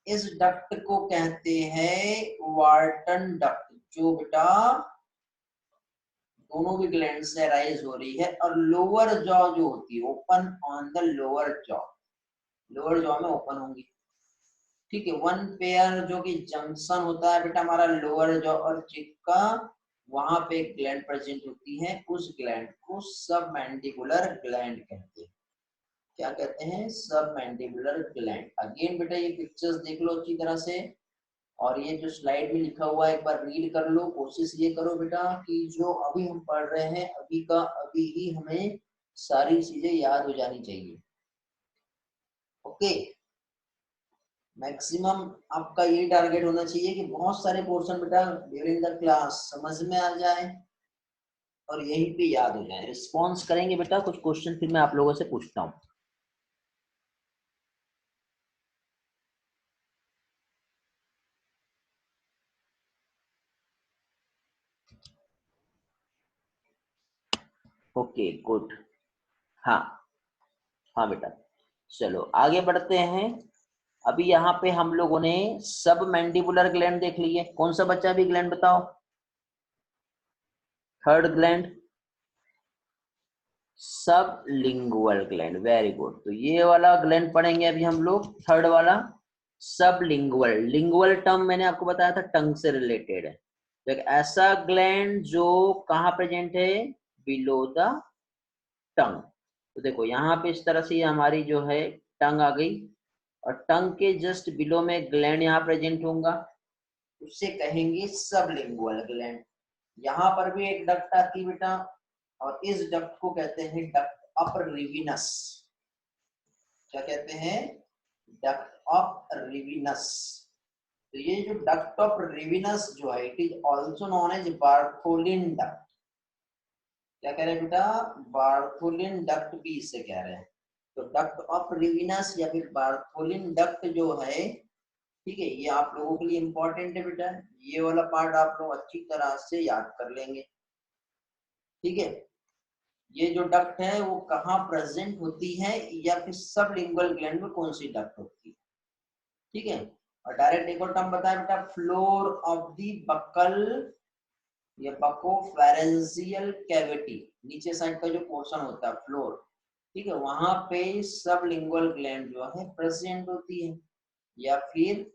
इस डक्ट को कहते हैं वार्टन डक्ट, जो बेटा दोनों भी ग्लैंड से राइज हो रही है। और लोअर जॉ जो होती है open on the lower jaw, lower jaw में ओपन होंगी। ठीक है, वन पेयर जो कि जंक्शन होता है बेटा हमारा लोअर जॉ और चिक का, वहां पे एक ग्लैंड प्रेजेंट होती है, उस ग्लैंड को सब मैंडिबुलर ग्लैंड कहते हैं। क्या कहते हैं? सब मैंडिबुलर ग्लैंड। अगेन बेटा ये पिक्चर्स देख लो अच्छी तरह से, और ये जो स्लाइड में लिखा हुआ है एक बार रीड कर लो। कोशिश ये करो बेटा कि जो अभी हम पढ़ रहे हैं अभी का अभी ही हमें सारी चीजें याद हो जानी चाहिए। ओके, मैक्सिमम आपका ये टारगेट होना चाहिए कि बहुत सारे पोर्शन बेटा ड्यूरिंग द क्लास समझ में आ जाए और यहीं पे याद हो जाए। रिस्पॉन्स करेंगे बेटा, कुछ क्वेश्चन फिर मैं आप लोगों से पूछता हूँ। Okay good. हाँ हाँ बेटा, चलो आगे बढ़ते हैं। अभी यहाँ पे हम लोगों ने सब मैंडिबुलर ग्लैंड देख लिए, कौन सा बच्चा भी ग्लैंड बताओ? थर्ड ग्लैंड सब लिंगुअल ग्लैंड, वेरी गुड। तो ये वाला ग्लैंड पढ़ेंगे अभी हम लोग, थर्ड वाला सब लिंगुअल। लिंगुअल टर्म मैंने आपको बताया था टंग से रिलेटेड है, तो एक ऐसा ग्लैंड जो कहाँ प्रेजेंट है? Below the tongue. तो देखो यहाँ पे इस तरह से हमारी जो है टंग आ गई, और टंग के जस्ट बिलो में ग्लैंड यहाँ प्रेजेंट होगा, उससे कहेंगे सबलिंगुअल ग्लैंड। यहाँ पर भी एक डक्ट आती है बेटा, और इस डक्ट को कहते हैं डक्ट ऑफ रिविनस। क्या कहते हैं? Duct of Rivinus. तो ये जो डक्ट ऑफ रिविनस जो है it is also known as Bartholin duct. क्या कह रहे हैं बेटा? बार्थोलिन डक्ट भी इसे कह रहे हैं। तो डक्ट ऑफ रिविनस या फिर बार्थोलिन डक्ट जो है, ठीक है, ये आप लोगों के लिए इंपॉर्टेंट है बेटा। ये वाला पार्ट आप लोग अच्छी तरह से याद कर लेंगे, ठीक है। ये जो डक्ट है वो कहाँ प्रेजेंट होती है, या फिर सब लिंगुअल ग्लैंड में कौन सी डक्ट होती है, ठीक है। और डायरेक्ट एक और टर्म बताया बेटा, फ्लोर ऑफ दी बक्कल या बकोफेरेंजियल कैविटी, नीचे साइड का जो पोर्शन होता है फ्लोर, ठीक है, वहां पे सब लिंगुअल ग्लैंड जो है प्रेजेंट होती है। या फिर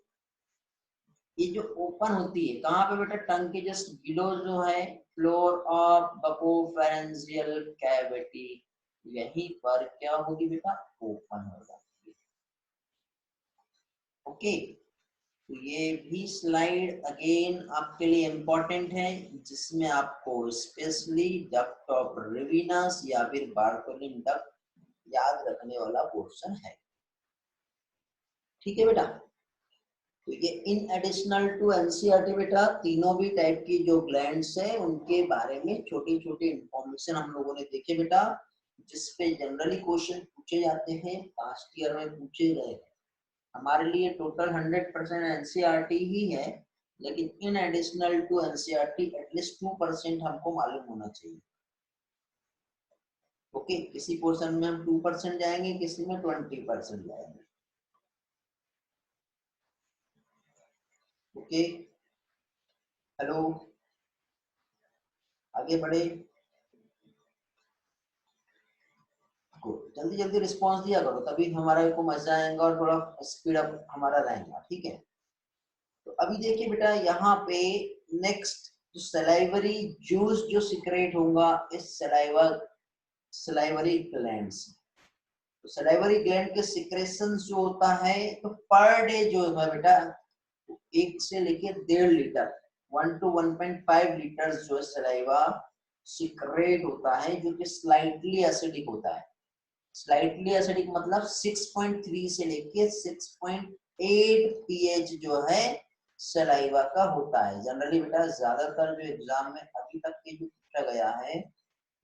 ये जो ओपन होती है कहाँ पे बेटा, टंग के जस्ट बिलो जो है, फ्लोर ऑफ बकोफेरेंजियल कैविटी, यहीं पर क्या होगी बेटा, ओपन हो जाती है। ओके, तो ये भी स्लाइड अगेन आपके लिए इंपॉर्टेंट है, जिसमें आपको स्पेशली डक्ट ऑफ रिविनस या फिर बार्थोलिन डक्ट याद रखने वाला पोर्शन है, ठीक है बेटा। तो ये इन एडिशनल टू एनसीईआरटी बेटा, तीनों भी टाइप की जो ग्लैंड्स है उनके बारे में छोटी छोटी इंफॉर्मेशन हम लोगों ने देखे बेटा, जिसपे जनरली क्वेश्चन पूछे जाते हैं, पास्ट ईयर में पूछे गए। हमारे लिए टोटल 100% एनसीईआरटी ही है, लेकिन in additional to NCERT at least 2% हमको मालूम होना चाहिए। ओके, किसी पोर्शन में हम 2% जाएंगे, किसी में 20% जाएंगे। ओके, हेलो, आगे बढ़े, जल्दी जल्दी रिस्पॉन्स दिया करो, तभी हमारा को मजा आएगा और थोड़ा स्पीड अप हमारा रहेगा, ठीक है। तो अभी देखिए बेटा, यहाँ पे नेक्स्ट जो सलाइवरी जूस जो सिक्रेट होगा इस सलाइवरी ग्लैंड से, तो सलाइवरी ग्लैंड के सिक्रेशन जो होता है, तो पर डे जो है बेटा 1 से लेके 1.5 लीटर 1 to 1.5 लीटर जो है सलाइवा सिक्रेट होता है, जो कि स्लाइटली एसिडिक होता है। स्लाइटली एसिडिक मतलब 6.3 से लेके 6.8 पीएच जो है सलाइवा का होता है। जनरली बेटा ज्यादातर जो एग्जाम में अभी तक के जो पूछा गया है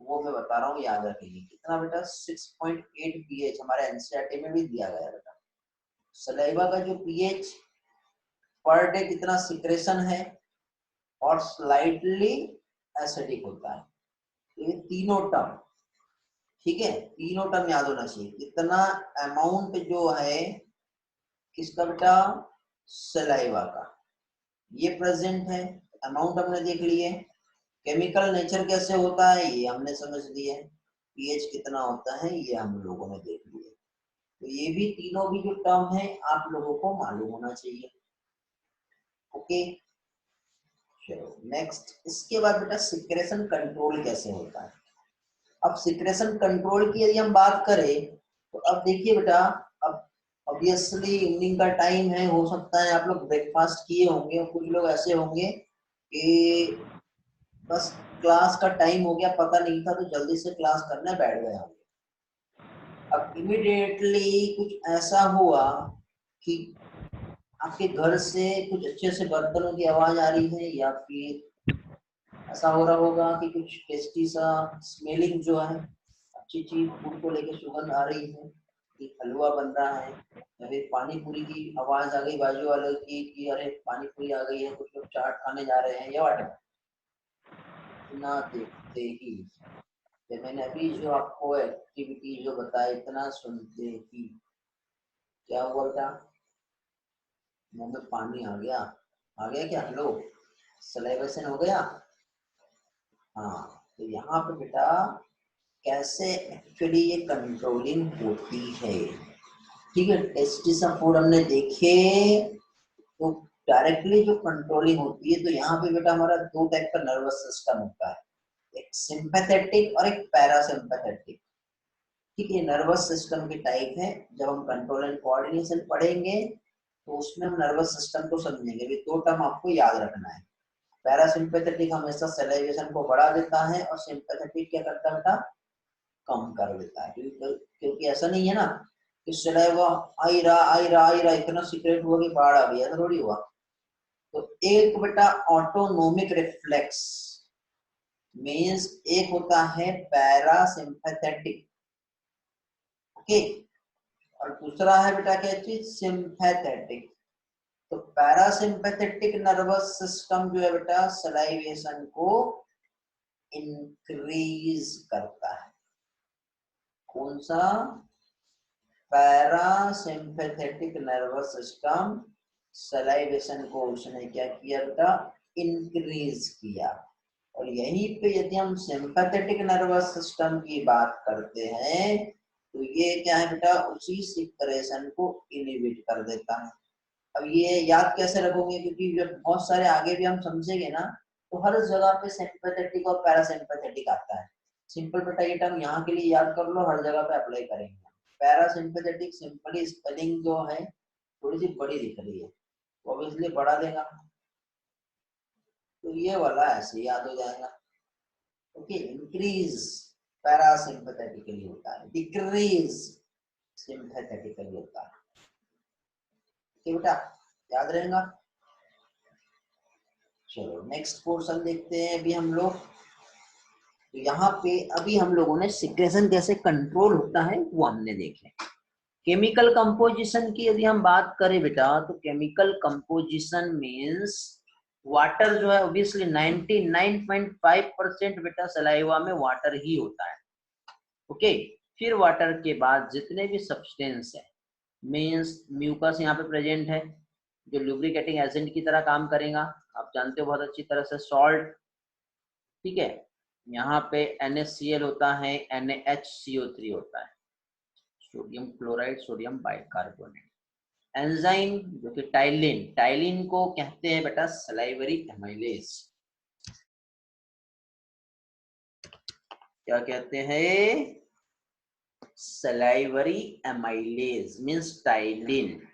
वो मैं बता रहा हूँ, याद रखेंगे कितना बेटा, 6.8 पीएच हमारे एनसीईआरटी में भी दिया गया बेटा। सलाइवा का जो पीएच पर डे कितना सिक्रेशन है और स्लाइटली एसिडिक होता है, ये तीनों टर्म, ठीक है, तीनों टर्म याद होना चाहिए। कितना अमाउंट जो है किसका बेटा, सलाइवा का, ये प्रेजेंट है, अमाउंट हमने देख लिए। केमिकल नेचर कैसे होता है ये हमने समझ लिया, पीएच कितना होता है ये हम लोगों ने देख लिया। तो ये भी तीनों भी जो टर्म है आप लोगों को मालूम होना चाहिए। ओके, चलो नेक्स्ट, इसके बाद बेटा सिक्रेशन कंट्रोल कैसे होता है। अब सिक्रेशन कंट्रोल की यदि हम बात करें, तो अब देखिए बेटा, अब ऑब्वियसली इवनिंग का टाइम है, हो सकता है आप लोग ब्रेकफास्ट किए होंगे, और कुछ लोग ऐसे होंगे कि बस क्लास का टाइम हो गया, पता नहीं था, तो जल्दी से क्लास करने बैठ गए होंगे। अब इमीडिएटली कुछ ऐसा हुआ कि आपके घर से कुछ अच्छे से बर्तनों की आवाज आ रही है, या फिर ऐसा हो रहा होगा कि कुछ टेस्टी सा स्मेलिंग जो है, अच्छी चीज फूड को लेकर सुगंध आ रही है, कि हलवा बन रहा है, या फिर पानी पूरी की आवाज आ गई बाजू वालों की कि अरे पानी पूरी आ गई है, कुछ लोग चाट खाने जा रहे हैं, या वाट ना देखते ही, जब मैंने अभी जो आपको एक्टिविटी जो बताया, इतना सुनते ही क्या हुआ बेटा, मुंह में पानी आ गया, आ गया क्या, हेलो, सलाइवेशन हो गया। हाँ, तो यहाँ पे बेटा कैसे एक्चुअली ये कंट्रोलिंग होती है, ठीक है। टेस्टी सा फूड हमने देखे, तो डायरेक्टली जो कंट्रोलिंग होती है, तो यहाँ पे बेटा हमारा 2 टाइप का नर्वस सिस्टम होता है, एक सिंपैथेटिक और एक पैरासिम्पैथेटिक, ठीक है। नर्वस सिस्टम के टाइप है, जब हम कंट्रोल एंड कोऑर्डिनेशन पढ़ेंगे तो उसमें हम नर्वस सिस्टम को समझेंगे। भी 2 टर्म आपको याद रखना है, पैरासिम्पैथेटिक हमेशा सलाइवेशन को बढ़ा देता है, और सिंपैथेटिक क्या करता है बेटा, कम कर देता है। क्योंकि ऐसा नहीं है ना कि सलाइवा आई रहा इतना सीक्रेट हुआ कि बाढ़ आ गई, ऐसा थोड़ी हुआ। तो एक बेटा ऑटोनोमिक रिफ्लेक्स मींस एक होता है पैरासिम्पैथेटिक, ओके, और दूसरा है बेटा क्या चीज, सिंपैथेटिक। तो पैरासिम्पैथेटिक नर्वस सिस्टम जो है बेटा सलाइवेशन को इंक्रीज करता है। कौन सा, पैरासिम्पैथेटिक नर्वस सिस्टम सलाइवेशन को उसने क्या किया बेटा, इंक्रीज किया। और यहीं पे यदि हम सिंपैथेटिक नर्वस सिस्टम की बात करते हैं तो ये क्या है बेटा, उसी सिक्रेशन को इनहिबिट कर देता है। अब ये याद कैसे रखोगे, क्योंकि जब बहुत सारे आगे भी हम समझेंगे ना, तो हर जगह पे सिंपैथेटिक और पैरासिम्पैथेटिक आता है। सिंपल बेटा ये टर्म यहाँ के लिए याद कर लो, हर जगह पे अप्लाई करेंगे। पैरासिम्पैथेटिक सिंपली स्पेलिंग जो है थोड़ी सी बड़ी दिख रही है, ऑब्वियसली बढ़ा देगा, तो ये वाला ऐसे याद हो जाएगा। ओके, इंक्रीज पैरासिम्पैथेटिकली होता है, डिक्रीज सिंपैथेटिकली होता है। ठीक बेटा, याद रहेगा। चलो नेक्स्ट पोर्शन देखते हैं अभी हम लोग। तो यहाँ पे अभी हम लोगों ने सिक्रेशन कैसे कंट्रोल होता है वो हमने देखे। केमिकल कंपोजिशन की यदि हम बात करें बेटा, तो केमिकल कंपोजिशन मींस वाटर जो है ऑब्वियसली 99.5% बेटा सलाइवा में वाटर ही होता है। ओके, फिर वाटर के बाद जितने भी सब्सटेंस है, मींस म्यूकस यहाँ पे प्रेजेंट है जो लुब्रिकेटिंग एजेंट की तरह काम करेगा, आप जानते हो बहुत अच्छी तरह से। सॉल्ट, ठीक है, यहाँ पे NaCl होता है, NaHCO3 होता है, sodium chloride, sodium bicarbonate. Enzyme जो कि टाइलिन, टाइलिन को कहते हैं बेटा सलाइवरी एमाइलेज। क्या कहते हैं, सलाइवरी एमाइलेज मींस टाइलिन।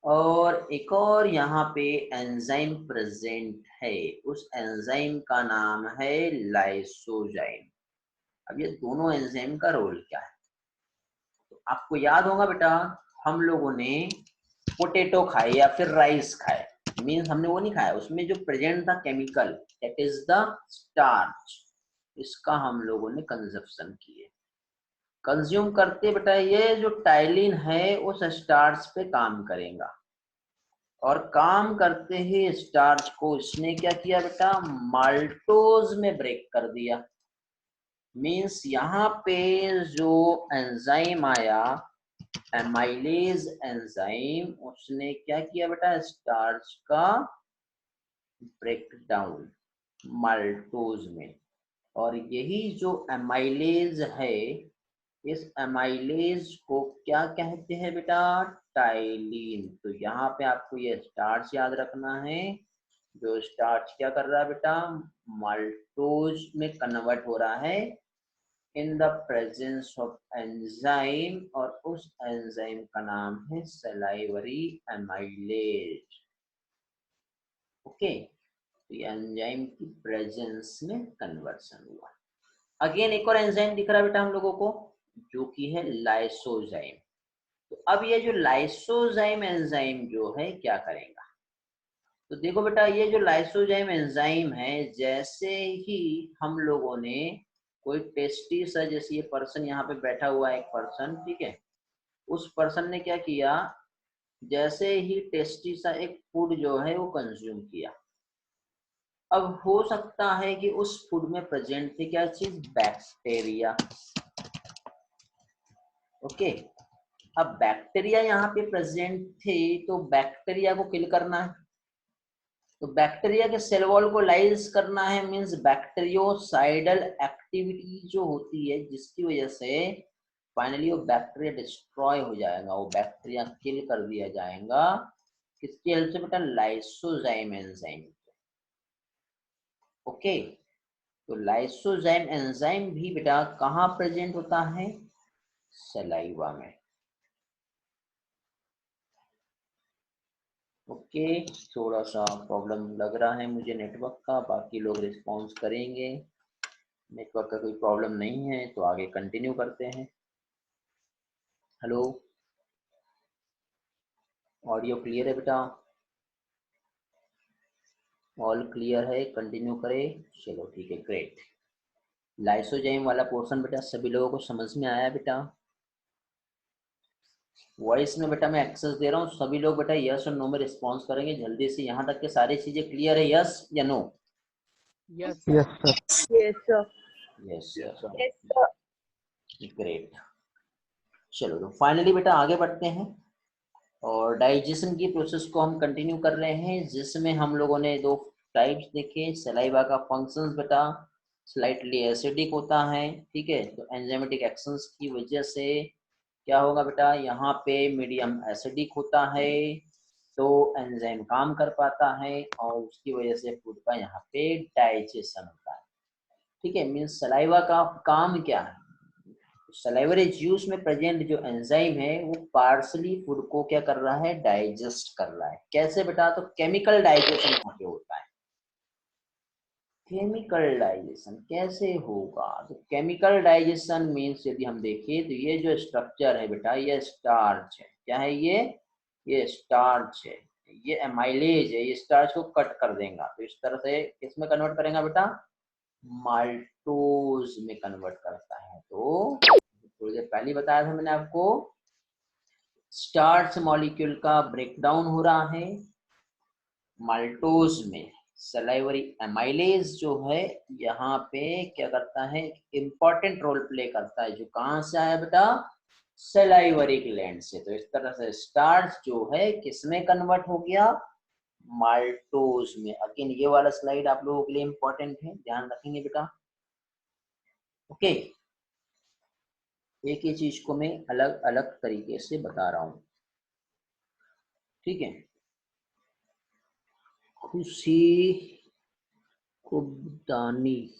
और एक और यहाँ पे एंजाइम प्रेजेंट है, उस एंजाइम का नाम है लाइसोजाइम। अब ये दोनों एंजाइम का रोल क्या है, तो आपको याद होगा बेटा, हम लोगों ने पोटैटो खाए या फिर राइस खाए, मीन्स हमने वो नहीं खाया, उसमें जो प्रेजेंट था chemical that is the starch, इसका हम लोगों ने कंजप्शन किए, कंज्यूम करते बेटा। ये जो टाइलिन है उस स्टार्च पे काम करेगा, और काम करते ही स्टार्च को इसने क्या किया बेटा, माल्टोज में ब्रेक कर दिया। मींस यहाँ पे जो एंजाइम आया, एमाइलेज एंजाइम, उसने क्या किया बेटा, स्टार्च का ब्रेक डाउन माल्टोज में। और यही जो एमाइलेज है, इस एमाइलेज को क्या कहते हैं बेटा, टाइलिन। तो यहाँ पे आपको ये स्टार्च याद रखना है, जो स्टार्च क्या कर रहा है बेटा, माल्टोज में कन्वर्ट हो रहा है in the presence of enzyme, और उस एंजाइम का नाम है सलाइवरी एमाइलेज। ओके, तो ये एंजाइम की प्रेजेंस में कन्वर्सन हुआ। अगेन एक और एंजाइम दिख रहा है बेटा हम लोगों को, जो कि है लाइसोजाइम। तो अब ये जो लाइसोजाइम एंजाइम जो है क्या करेगा, तो देखो बेटा, ये जो लाइसोजाइम एंजाइम है, जैसे ही हम लोगों ने कोई टेस्टिस है, जैसे ये पर्सन यहाँ पे बैठा हुआ है एक पर्सन, ठीक है, उस पर्सन ने क्या किया, जैसे ही टेस्टिस एक फूड जो है वो कंज्यूम किया, अब हो सकता है कि उस फूड में प्रेजेंट थी क्या चीज, बैक्टीरिया। ओके, अब बैक्टीरिया यहाँ पे प्रेजेंट थे, तो बैक्टीरिया को किल करना है, तो बैक्टीरिया के सेल वॉल को लाइज करना है, मींस बैक्टीरियोसाइडल एक्टिविटी जो होती है, जिसकी वजह से फाइनली वो बैक्टीरिया डिस्ट्रॉय हो जाएगा, वो बैक्टीरिया किल कर दिया जाएगा, किसकी हेल्प से बेटा, लाइसोजाइम एंजाइम। ओके, तो लाइसोजाइम एंजाइम भी बेटा कहाँ प्रेजेंट होता है, सलाइवा में। ओके, थोड़ा सा प्रॉब्लम लग रहा है मुझे नेटवर्क का, बाकी लोग रिस्पॉन्स करेंगे। नेटवर्क का कोई प्रॉब्लम नहीं है तो आगे कंटिन्यू करते हैं। हेलो, ऑडियो क्लियर है बेटा, ऑल क्लियर है, कंटिन्यू करें। चलो ठीक है, ग्रेट। लाइसोजाइम वाला पोर्शन बेटा सभी लोगों को समझ में आया बेटा। वॉइस में बेटा मैं एक्सेस दे रहा हूँ, सभी लोग बेटा यस और नो में रिस्पॉन्स करेंगे जल्दी से। यहाँ तक के सारी चीजें क्लियर है, यस या no? Yes sir. Yes sir. Yes yes, yes sir. Great. चलो तो फाइनली बेटा आगे बढ़ते हैं और डाइजेशन की प्रोसेस को हम कंटिन्यू कर रहे हैं, जिसमें हम लोगों ने दो टाइप्स देखे। सलाइवा का फंक्शंस बेटा स्लाइटली एसिडिक होता है, ठीक है, तो एंजाइमेटिक एक्शंस की वजह से क्या होगा बेटा, यहाँ पे मीडियम एसिडिक होता है तो एंजाइम काम कर पाता है और उसकी वजह से फूड का यहाँ पे डाइजेशन होता है, ठीक है। मीन्स सलाइवा का काम क्या है, सलाइवरी जूस में प्रेजेंट जो एंजाइम है वो पार्सली फूड को क्या कर रहा है, डाइजेस्ट कर रहा है। कैसे बेटा, तो केमिकल डाइजेशन यहाँ पे होता है। केमिकल डाइजेशन कैसे होगा, तो केमिकल डाइजेशन मीन्स यदि हम देखें तो ये जो स्ट्रक्चर है बेटा, ये स्टार्च है। क्या है ये स्टार्च है, ये एमाइलेज है, ये स्टार्च को कट कर देगा तो इस तरह से किसमें कन्वर्ट करेगा बेटा, माल्टोज में कन्वर्ट करता है। तो थोड़ी देर पहले बताया था मैंने आपको, स्टार्च मॉलिक्यूल का ब्रेकडाउन हो रहा है माल्टोज में। सलाइवरी एमाइलेज जो है यहाँ पे क्या करता है, इंपॉर्टेंट रोल प्ले करता है, जो कहाँ से आया बेटा, सलाइवरी ग्लैंड से। तो इस तरह से स्टार्च जो है किसमें कन्वर्ट हो गया, माल्टोज में। अगेन ये वाला स्लाइड आप लोगों के लिए इंपॉर्टेंट है, ध्यान रखेंगे बेटा, ओके। एक ही चीज को मैं अलग अलग तरीके से बता रहा हूं, ठीक है। खुशी कुबदानी,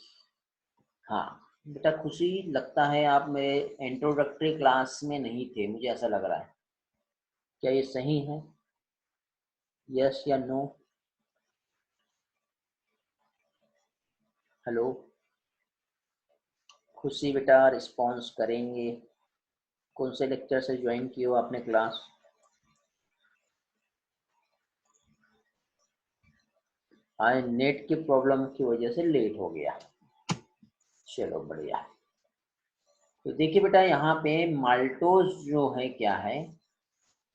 हाँ बेटा खुशी, लगता है आप मेरे इंट्रोडक्टरी क्लास में नहीं थे, मुझे ऐसा लग रहा है। क्या ये सही है, यस या नो? हेलो खुशी बेटा रिस्पॉन्स करेंगे। कौन से लेक्चर से ज्वाइन किए हो आपने क्लास? आज नेट की प्रॉब्लम की वजह से लेट हो गया, चलो बढ़िया। तो देखिए बेटा यहाँ पे माल्टोज जो है क्या है,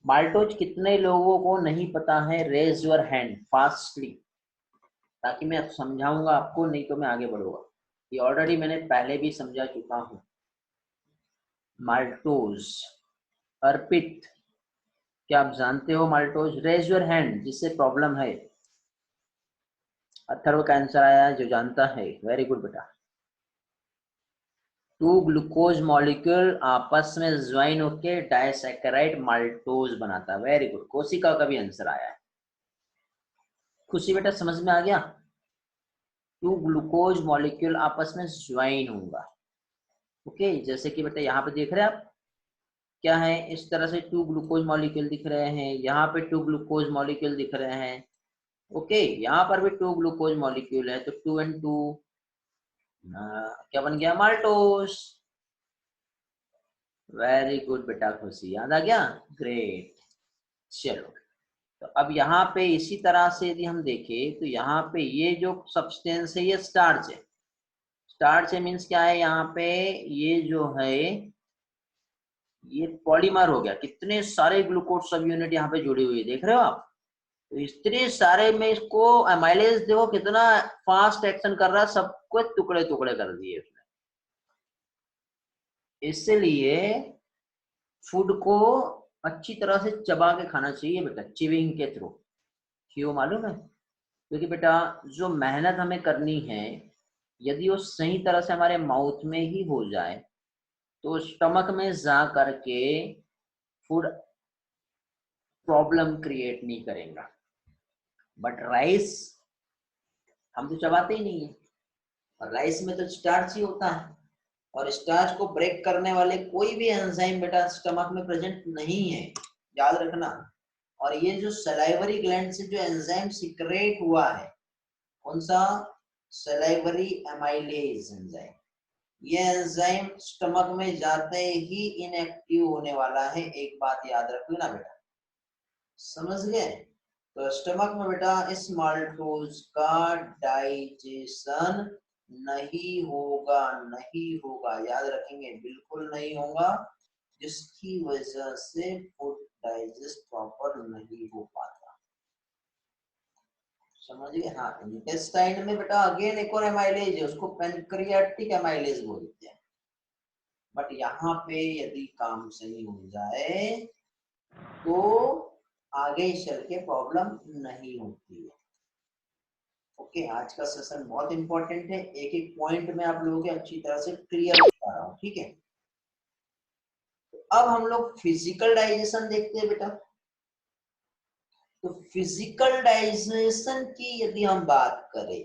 माल्टोज कितने लोगों को नहीं पता है, रेज योर हैंड फास्टली, ताकि मैं समझाऊंगा आपको, नहीं तो मैं आगे बढ़ूंगा। ये ऑलरेडी मैंने पहले भी समझा चुका हूँ। माल्टोज, अर्पित क्या आप जानते हो माल्टोज? रेज योर हैंड जिससे प्रॉब्लम है। अथर्व का आंसर आया जो जानता है, वेरी गुड बेटा। 2 ग्लूकोज मॉलिक्यूल आपस में ज्वाइन होके डाइसैकेराइड माल्टोज बनाता है, वेरी गुड। कोशिका का भी आंसर आया है। खुशी बेटा समझ में आ गया, 2 ग्लूकोज मॉलिक्यूल आपस में ज्वाइन होगा, ओके। जैसे कि बेटा यहाँ पे देख रहे हैं आप, क्या है, इस तरह से 2 ग्लूकोज मॉलिक्यूल दिख रहे हैं, यहाँ पे 2 ग्लूकोज मॉलिक्यूल दिख रहे हैं, ओके। यहाँ पर भी 2 ग्लूकोज मॉलिक्यूल है, तो 2 and 2 क्या बन गया, माल्टोज। वेरी गुड बेटा खुशी, याद आ गया, ग्रेट। चलो तो अब यहाँ पे इसी तरह से यदि हम देखें तो यहाँ पे ये जो सब्सटेंस है ये स्टार्च है। स्टार्च है मीन्स क्या है, यहाँ पे ये जो है ये पॉलीमर हो गया। कितने सारे ग्लूकोज सब यूनिट यहाँ पे जुड़ी हुई है, देख रहे हो आप? तो इतने सारे में इसको एमाइलेज देखो कितना फास्ट एक्शन कर रहा है, सबको टुकड़े टुकड़े कर दिए उसने। इसलिए फूड को अच्छी तरह से चबा के खाना चाहिए बेटा, चिविंग के थ्रू। क्यों मालूम है? क्योंकि बेटा जो मेहनत हमें करनी है, यदि वो सही तरह से हमारे माउथ में ही हो जाए तो स्टमक में जा करके फूड प्रॉब्लम क्रिएट नहीं करेगा। बट राइस हम तो चबाते ही नहीं है, और राइस में तो स्टार्च ही होता है, और स्टार्च को ब्रेक करने वाले कोई भी एंजाइम बेटा स्टमक में प्रेजेंट नहीं है, याद रखना। और ये जो सलाइवरी ग्लैंड से जो एंजाइम सिक्रेट हुआ है, कौन सा, सलाइवरी एमाइलेज एंजाइम, ये एंजाइम स्टमक में जाते ही इनएक्टिव होने वाला है। एक बात याद रख लेना बेटा, समझ गए? तो स्टमक में बेटा इस माल्टोज का डाइजेशन नहीं होगा, नहीं होगा, याद रखेंगे, बिल्कुल नहीं होगा। जिसकी वजह से फूड डाइजेस्ट प्रॉपर नहीं हो पाता। समझिए, हाँ, इंटेस्टाइन में बेटा अगेन एक और एमाइलेज है, उसको पेनक्रियाटिक एमाइलेज बोलते हैं। बट यहाँ पे यदि काम सही हो जाए तो आगे चल के प्रॉब्लम नहीं होती है। ओके, आज का सेशन बहुत इंपॉर्टेंट है, एक एक पॉइंट में आप लोगों के अच्छी तरह से क्लियर बता रहा हूँ, ठीक है। अब हम लोग फिजिकल डाइजेशन देखते हैं बेटा। तो फिजिकल डाइजेशन की यदि हम बात करें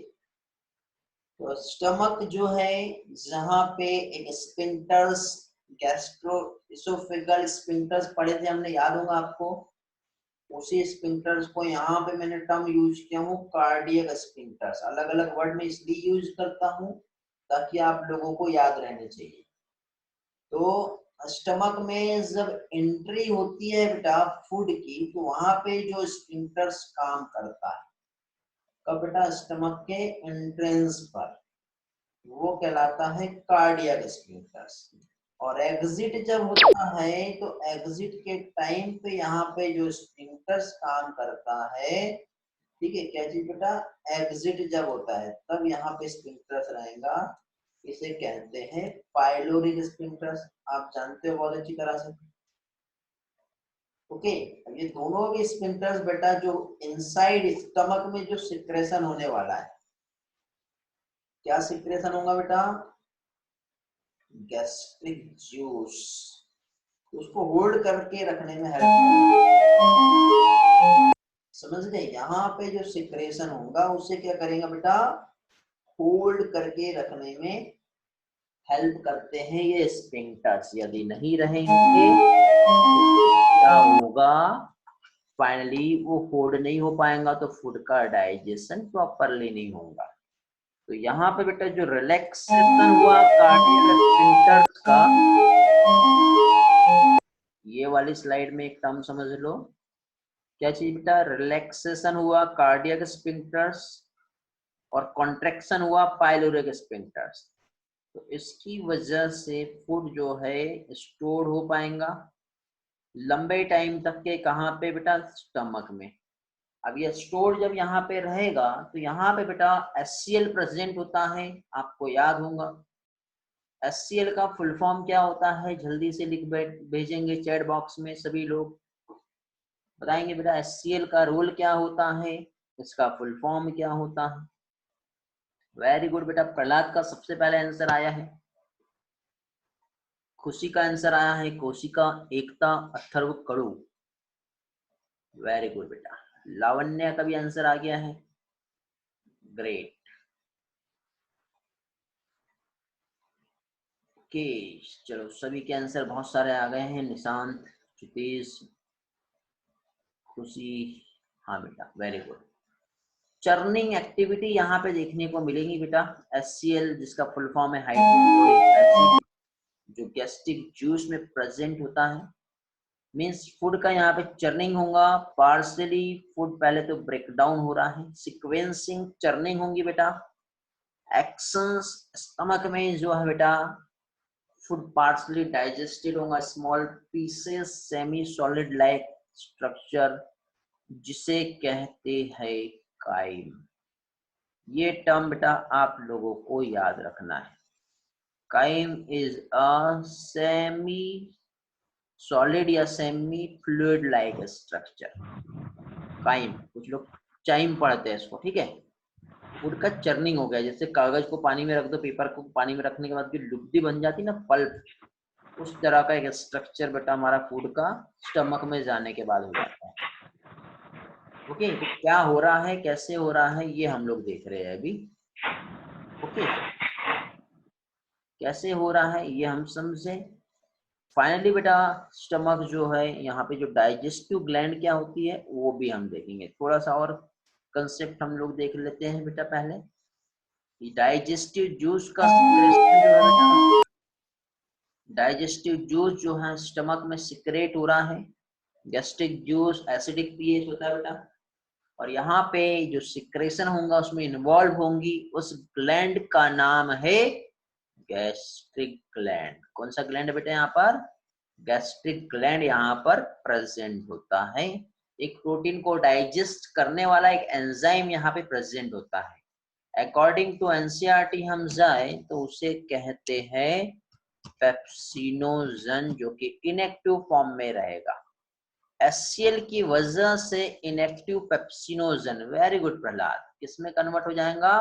तो स्टमक जो है, जहां पे एक स्पिंक्टर्स, गैस्ट्रो इसोफेगल स्पिंक्टर्स पढ़े थे हमने, याद होगा आपको। उसी स्पिंक्टर्स को यहाँ पे मैंने टर्म यूज किया हूँ कार्डियक स्पिंक्टर्स। अलग अलग वर्ड में इसलिए यूज करता हूँ ताकि आप लोगों को याद रहने चाहिए। तो स्टमक में जब एंट्री होती है बेटा फूड की, तो वहां पे जो स्पिंक्टर्स काम करता है कब बेटा, स्टमक के एंट्रेंस पर, वो कहलाता है कार्डियक स्पिंक्टर्स। और एग्जिट जब होता है तो एग्जिट के टाइम पे यहाँ पे जो स्पिंक्टर्स काम करता है, ठीक है, क्या चीज बेटा, एग्जिट जब होता है तब यहाँ पे स्पिंक्टर्स रहेगा, इसे कहते हैं पाइलोरिक स्पिंक्टर्स। आप जानते हो बहुत अच्छी तरह से। ओके, ये दोनों के स्पिंक्टर्स बेटा जो इनसाइड स्टमक में जो सिक्रेशन होने वाला है, क्या सिक्रेशन होगा बेटा, गैस्ट्रिक जूस, उसको होल्ड करके रखने में हेल्प। समझ गए, यहाँ पे जो सिक्रेशन होगा उसे क्या करेगा बेटा, होल्ड करके रखने में हेल्प करते हैं ये स्पिंक्टर्स। यदि नहीं रहेंगे तो क्या होगा, फाइनली वो होल्ड नहीं हो पाएगा तो फूड का डाइजेशन प्रॉपरली नहीं होगा। तो यहाँ पे बेटा जो रिलैक्सेशन हुआ कार्डियक स्पिंक्टर्स का, ये वाली स्लाइड में एक टर्म समझ लो, क्या चीज बेटा, रिलैक्सेशन हुआ कार्डियक स्पिंक्टर्स और कॉन्ट्रैक्शन हुआ पाइलोरिक स्पिंक्टर्स। तो इसकी वजह से फूड जो है स्टोर हो पाएगा लंबे टाइम तक के, कहाँ पे बेटा, स्टमक में। अब ये स्टोर जब यहाँ पे रहेगा तो यहाँ पे बेटा HCl प्रेजेंट होता है, आपको याद होगा। HCl का फुल फॉर्म क्या होता है, जल्दी से लिख भेजेंगे चैट बॉक्स में, सभी लोग बताएंगे बेटा HCl का रोल क्या होता है, इसका फुल फॉर्म क्या होता है। वेरी गुड बेटा, प्रहलाद का सबसे पहले आंसर आया है, खुशी का आंसर आया है, कोशिका, एकता, अथर्व, कड़ू। वेरी गुड बेटा, लावण्य का भी आंसर आ गया है, ग्रेट। ओके, चलो सभी के आंसर बहुत सारे आ गए हैं, निशांत, क्षितिज, खुशी, हाँ बेटा वेरी गुड। चर्निंग एक्टिविटी यहाँ पे देखने को मिलेगी बेटा, HCl जिसका फुल फॉर्म है हाइड्रोक्लोरिक एसिड, जो गैस्ट्रिक जूस में प्रेजेंट होता है। मींस फूड का यहाँ पे चर्निंग होगा, पार्सली फूड पहले तो ब्रेक डाउन हो रहा है, सिक्वेंसिंग चर्निंग होंगी बेटा, एक्शंस स्टमक में जो है बेटा फूड पार्सली डाइजेस्टेड होगा, small pieces semi solid like structure जिसे कहते हैं काइम। ये टर्म बेटा आप लोगों को याद रखना है, chyme is a semi solid या semi fluid like structure. Chyme, कुछ लोग चाइम पढ़ते हैं इसको, ठीक है। फूड का चर्निंग हो गया, जैसे कागज को पानी में रख दो, पेपर को पानी में रखने के बाद जो लुगदी बन जाती ना, पल्प, उस तरह का एक स्ट्रक्चर बेटा हमारा फूड का स्टमक में जाने के बाद हो जाता है। ओके, तो क्या हो रहा है, कैसे हो रहा है, ये हम लोग देख रहे हैं अभी। ओके, कैसे हो रहा है ये हम समझे। फाइनली बेटा स्टमक जो है, यहाँ पे जो डाइजेस्टिव ग्लैंड क्या होती है वो भी हम देखेंगे। थोड़ा सा और कंसेप्ट हम लोग देख लेते हैं बेटा पहले, डाइजेस्टिव जूस का सिक्रेशन जो है बेटा, डाइजेस्टिव जूस जो है स्टमक में सिक्रेट हो रहा है, गैस्ट्रिक जूस एसिडिक पीएच होता है बेटा, और यहाँ पे जो सिक्रेशन होगा उसमें इन्वॉल्व होंगी, उस ग्लैंड का नाम है गैस्ट्रिक ग्लैंड। कौन सा ग्लैंड बेटा यहाँ पर, गैस्ट्रिक ग्लैंड यहाँ पर प्रेजेंट होता है। एक प्रोटीन को डाइजेस्ट करने वाला एक एंजाइम यहाँ पे प्रेजेंट होता है। अकॉर्डिंग टू एनसीईआरटी हम जाए तो उसे कहते हैं पेप्सिनोजन, जो कि इनएक्टिव फॉर्म में रहेगा। HCl की वजह से inactive pepsinogen, very good Prahlad, किसमें कन्वर्ट हो जाएगा?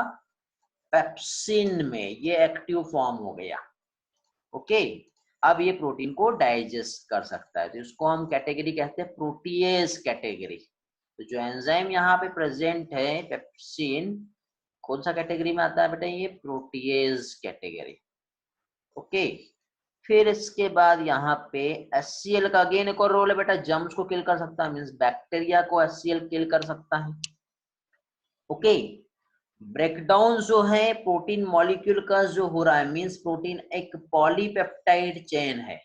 पेप्सिन में। ये एक्टिव फॉर्म हो गया। ओके, अब ये प्रोटीन को डाइजेस्ट कर सकता है, तो इसको हम कैटेगरी कहते हैं प्रोटीएज कैटेगरी। तो जो एंजाइम यहाँ पे प्रेजेंट है पेप्सिन, कौन सा कैटेगरी में आता है बेटा? ये प्रोटीएज कैटेगरी। ओके, फिर इसके बाद यहाँ पे HCl का अगेन एक और रोल है बेटा, जर्म्स को किल कर सकता है, मींस बैक्टीरिया को HCl किल कर सकता है। ओके, ब्रेकडाउन जो है प्रोटीन मॉलिक्यूल का जो हो रहा है, मींस प्रोटीन एक पॉलीपेप्टाइड चेन है,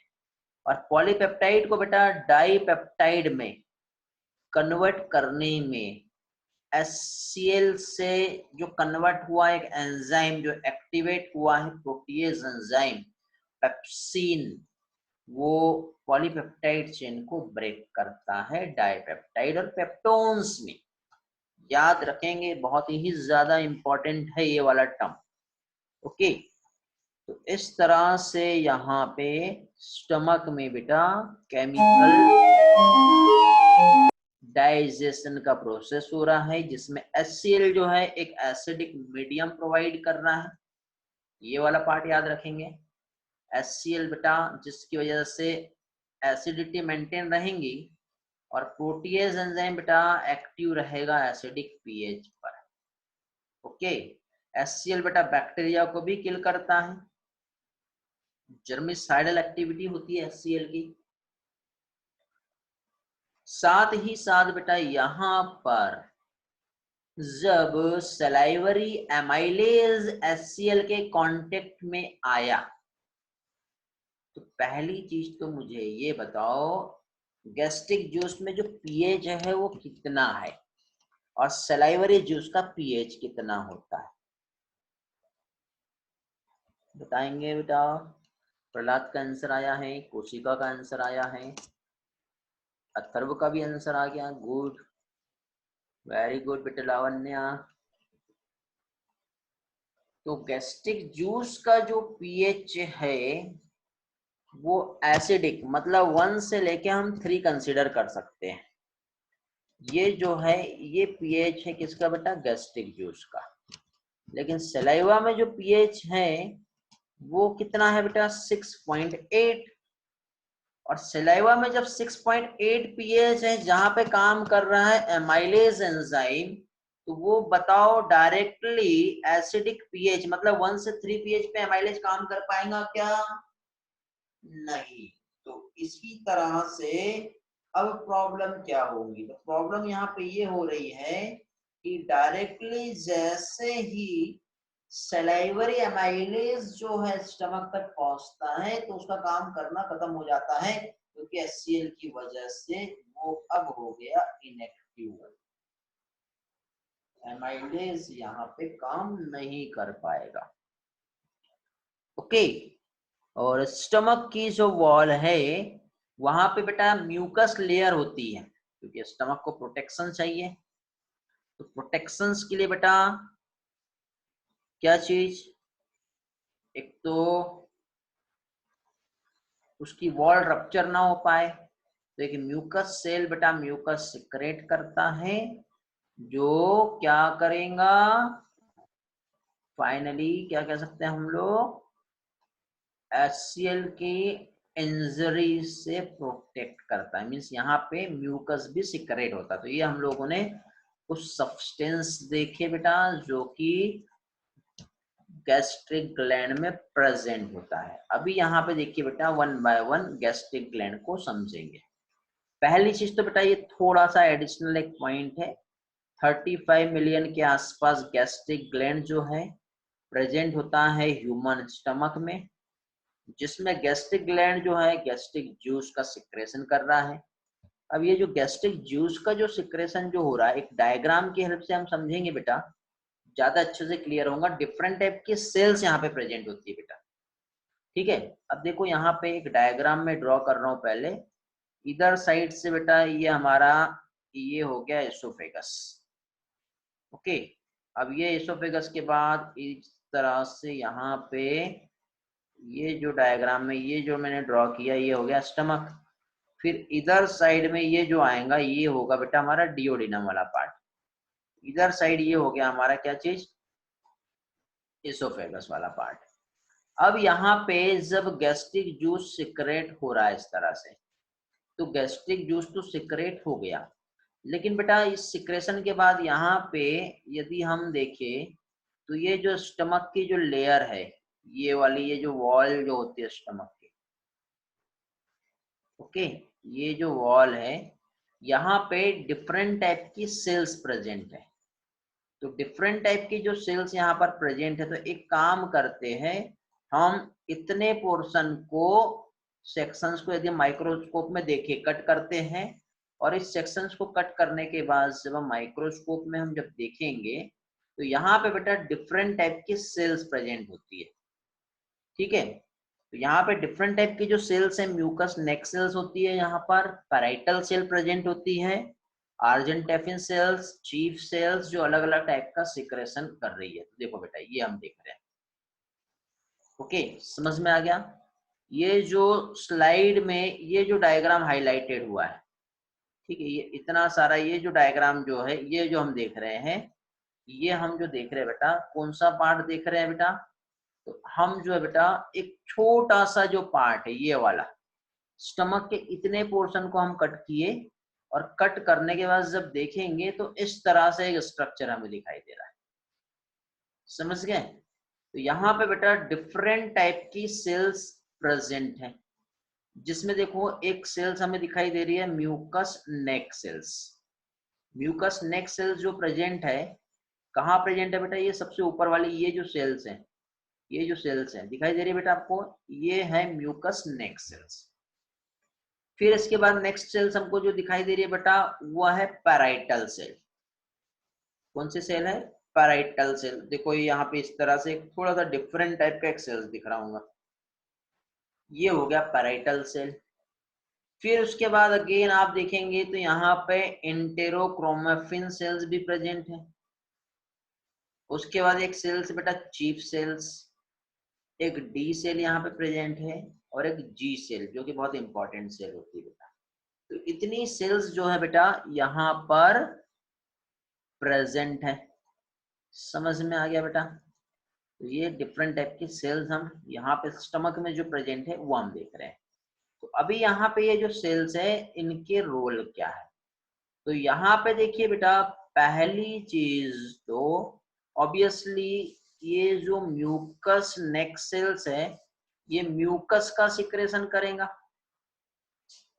और पॉलीपेप्टाइड को बेटा डाईपेप्टाइड में कन्वर्ट करने में HCl से जो कन्वर्ट हुआ एक एंजाइम जो एक्टिवेट हुआ है, प्रोटीएज एंजाइम पेप्सिन, वो पॉलीपेप्टाइड चेन को ब्रेक करता है डाईपेप्टाइड और पेप्टोन्स में। याद रखेंगे, बहुत ही ज्यादा इंपॉर्टेंट है ये वाला टर्म। ओके, तो इस तरह से यहाँ पे स्टमक में बेटा केमिकल डाइजेशन का प्रोसेस हो रहा है, जिसमें HCl जो है एक एसिडिक मीडियम प्रोवाइड कर रहा है। ये वाला पार्ट याद रखेंगे, HCl बेटा, जिसकी वजह से एसिडिटी मेंटेन रहेंगी, और प्रोटीएज एंजाइम बेटा एक्टिव रहेगा एसिडिक पीएच पर। ओके, HCl बेटा बैक्टीरिया को भी किल करता है, जर्मिसाइडल एक्टिविटी होती है HCl की। साथ ही साथ बेटा यहाँ पर जब सलाइवरी एमाइलेज HCl के कांटेक्ट में आया, तो पहली चीज तो मुझे ये बताओ, गैस्ट्रिक जूस में जो पीएच है वो कितना है, और सलाइवरी जूस का पीएच कितना होता है? बताएंगे बेटा? प्रहलाद का आंसर आया है, कोशिका का आंसर आया है, अथर्व का भी आंसर आ गया। गुड, वेरी गुड बेटा लावण्या। तो गैस्ट्रिक जूस का जो पीएच है वो एसिडिक, मतलब 1 से लेके हम 3 कंसीडर कर सकते हैं। ये जो है ये पीएच है किसका बेटा? गैस्ट्रिक जूस का। लेकिन सलाइवा में जो पीएच है वो कितना है बेटा? 6.8। और सलाइवा में जब 6.8 पीएच है, जहां पे काम कर रहा है एमाइलेज एंजाइम, तो वो बताओ डायरेक्टली एसिडिक पीएच, मतलब 1 से 3 पीएच पे एमाइलेज काम कर पाएगा क्या? नहीं। तो इसी तरह से अब प्रॉब्लम क्या होगी? तो प्रॉब्लम यहाँ पे ये हो रही है कि डायरेक्टली जैसे ही सलाइवरी एमाइलेज जो है स्टमक तक पहुंचता है, तो उसका काम करना खत्म हो जाता है, क्योंकि HCl की वजह से वो अब हो गया इनएक्टिव। एमाइलेज यहाँ पे काम नहीं कर पाएगा। ओके, और स्टमक की जो वॉल है वहां पे बेटा म्यूकस लेयर होती है, क्योंकि स्टमक को प्रोटेक्शन चाहिए। तो प्रोटेक्शन के लिए बेटा क्या चीज? एक तो उसकी वॉल रप्चर ना हो पाए, तो एक म्यूकस सेल बेटा म्यूकस सिक्रेट करता है, जो क्या करेगा? फाइनली क्या कह सकते हैं हम लोग? HCl की इंजरी से प्रोटेक्ट करता है, मीन्स यहाँ पे म्यूकस भी सिक्रेट होता है। तो ये हम लोगों ने कुछ सब्सटेंस देखे बेटा जो कि गैस्ट्रिक ग्लैंड में प्रेजेंट होता है। अभी यहाँ पे देखिए बेटा 1 बाय 1 गैस्ट्रिक ग्लैंड को समझेंगे। पहली चीज तो बेटा ये थोड़ा सा एडिशनल एक पॉइंट है, 35 मिलियन के आसपास गैस्ट्रिक ग्लैंड जो है प्रेजेंट होता है ह्यूमन स्टमक में, जिसमें गैस्ट्रिक ग्लैंड जो है गैस्ट्रिक जूस का सिक्रेशन कर रहा है। अब ये जो गैस्ट्रिक जूस का जो सिक्रेशन जो हो रहा है, एक डायग्राम की हेल्प से हम समझेंगे बेटा, ज्यादा अच्छे से क्लियर होगा। डिफरेंट टाइप की सेल्स यहाँ पे प्रेजेंट होती है बेटा। ठीक है। अब देखो यहाँ पे एक डायग्राम में ड्रॉ कर रहा हूँ पहले। इधर साइड से बेटा ये हमारा ये हो गया एसोफेगस। ओके, अब ये एसोफेगस के बाद इस तरह से यहाँ पे ये जो डायग्राम में ये जो मैंने ड्रॉ किया ये हो गया स्टमक। फिर इधर साइड में ये जो आएगा ये होगा बेटा हमारा डिओडिनम वाला पार्ट। इधर साइड ये हो गया हमारा क्या चीज, एसोफेगस वाला पार्ट। अब यहाँ पे जब गैस्ट्रिक जूस सिक्रेट हो रहा है इस तरह से, तो गैस्ट्रिक जूस तो सिक्रेट हो गया, लेकिन बेटा इस सिक्रेशन के बाद यहाँ पे यदि हम देखें तो ये जो स्टमक की जो लेयर है, ये वाली ये जो वॉल जो होती है स्टमक की, ओके, ये जो वॉल है यहाँ पे डिफरेंट टाइप की सेल्स प्रेजेंट है। तो डिफरेंट टाइप की जो सेल्स यहाँ पर प्रेजेंट है, तो एक काम करते हैं हम इतने पोर्शन को, सेक्शंस को यदि माइक्रोस्कोप में देखें कट करते हैं, और इस सेक्शंस को कट करने के बाद जब हम माइक्रोस्कोप में हम जब देखेंगे तो यहाँ पे बेटा डिफरेंट टाइप की सेल्स प्रेजेंट होती है। ठीक है, तो यहाँ पे डिफरेंट टाइप की जो सेल्स है, म्यूकस नेक सेल्स होती है, यहाँ पर पैराइटल सेल प्रेजेंट होती है, आर्जेंटेफिन सेल्स, चीफ सेल्स जो अलग अलग टाइप का सिक्रेशन कर रही है। तो देखो बेटा ये हम देख रहे हैं। ओके, समझ में आ गया। ये जो स्लाइड में ये जो डायग्राम हाईलाइटेड हुआ है, ठीक है, ये इतना सारा ये जो डायग्राम जो है ये जो हम देख रहे हैं, ये हम जो देख रहे हैं बेटा कौन सा पार्ट देख रहे हैं बेटा, तो हम जो है बेटा एक छोटा सा जो पार्ट है ये वाला, स्टमक के इतने पोर्शन को हम कट किए, और कट करने के बाद जब देखेंगे तो इस तरह से एक स्ट्रक्चर हमें दिखाई दे रहा है। समझ गए। तो यहाँ पे बेटा डिफरेंट टाइप की सेल्स प्रेजेंट है, जिसमें देखो एक सेल्स हमें दिखाई दे रही है म्यूकस नेक सेल्स। म्यूकस नेक सेल्स जो प्रेजेंट है, कहाँ प्रेजेंट है बेटा, ये सबसे ऊपर वाली ये जो सेल्स हैं, ये जो सेल्स हैं दिखाई दे रही है बेटा आपको, ये है म्यूकस नेक सेल्स। फिर इसके बाद नेक्स्ट सेल्स हमको जो दिखाई दे रही है बेटा वो है पैराइटल सेल। कौन सी सेल है, पैराइटल सेल। देखो ये यहाँ पे इस तरह से थोड़ा सा डिफरेंट टाइप का एक सेल्स दिख रहा होगा, ये हो गया पैराइटल सेल। फिर उसके बाद अगेन आप देखेंगे तो यहाँ पे एंटेरोक्रोमेफिन सेल्स भी प्रेजेंट है। उसके बाद एक सेल्स बेटा चीफ सेल्स, एक डी सेल यहाँ पे प्रेजेंट है, और एक जी सेल जो कि बहुत इंपॉर्टेंट सेल होती है बेटा। तो इतनी सेल्स जो है बेटा यहाँ पर प्रेजेंट है। समझ में आ गया बेटा। तो ये डिफरेंट टाइप की सेल्स हम यहाँ पे स्टमक में जो प्रेजेंट है वो हम देख रहे हैं। तो अभी यहाँ पे ये जो सेल्स है इनके रोल क्या है, तो यहाँ पे देखिए बेटा पहली चीज तो ऑब्वियसली ये जो म्यूकस नेक सेल्स है ये म्यूकस का सिक्रेशन करेगा।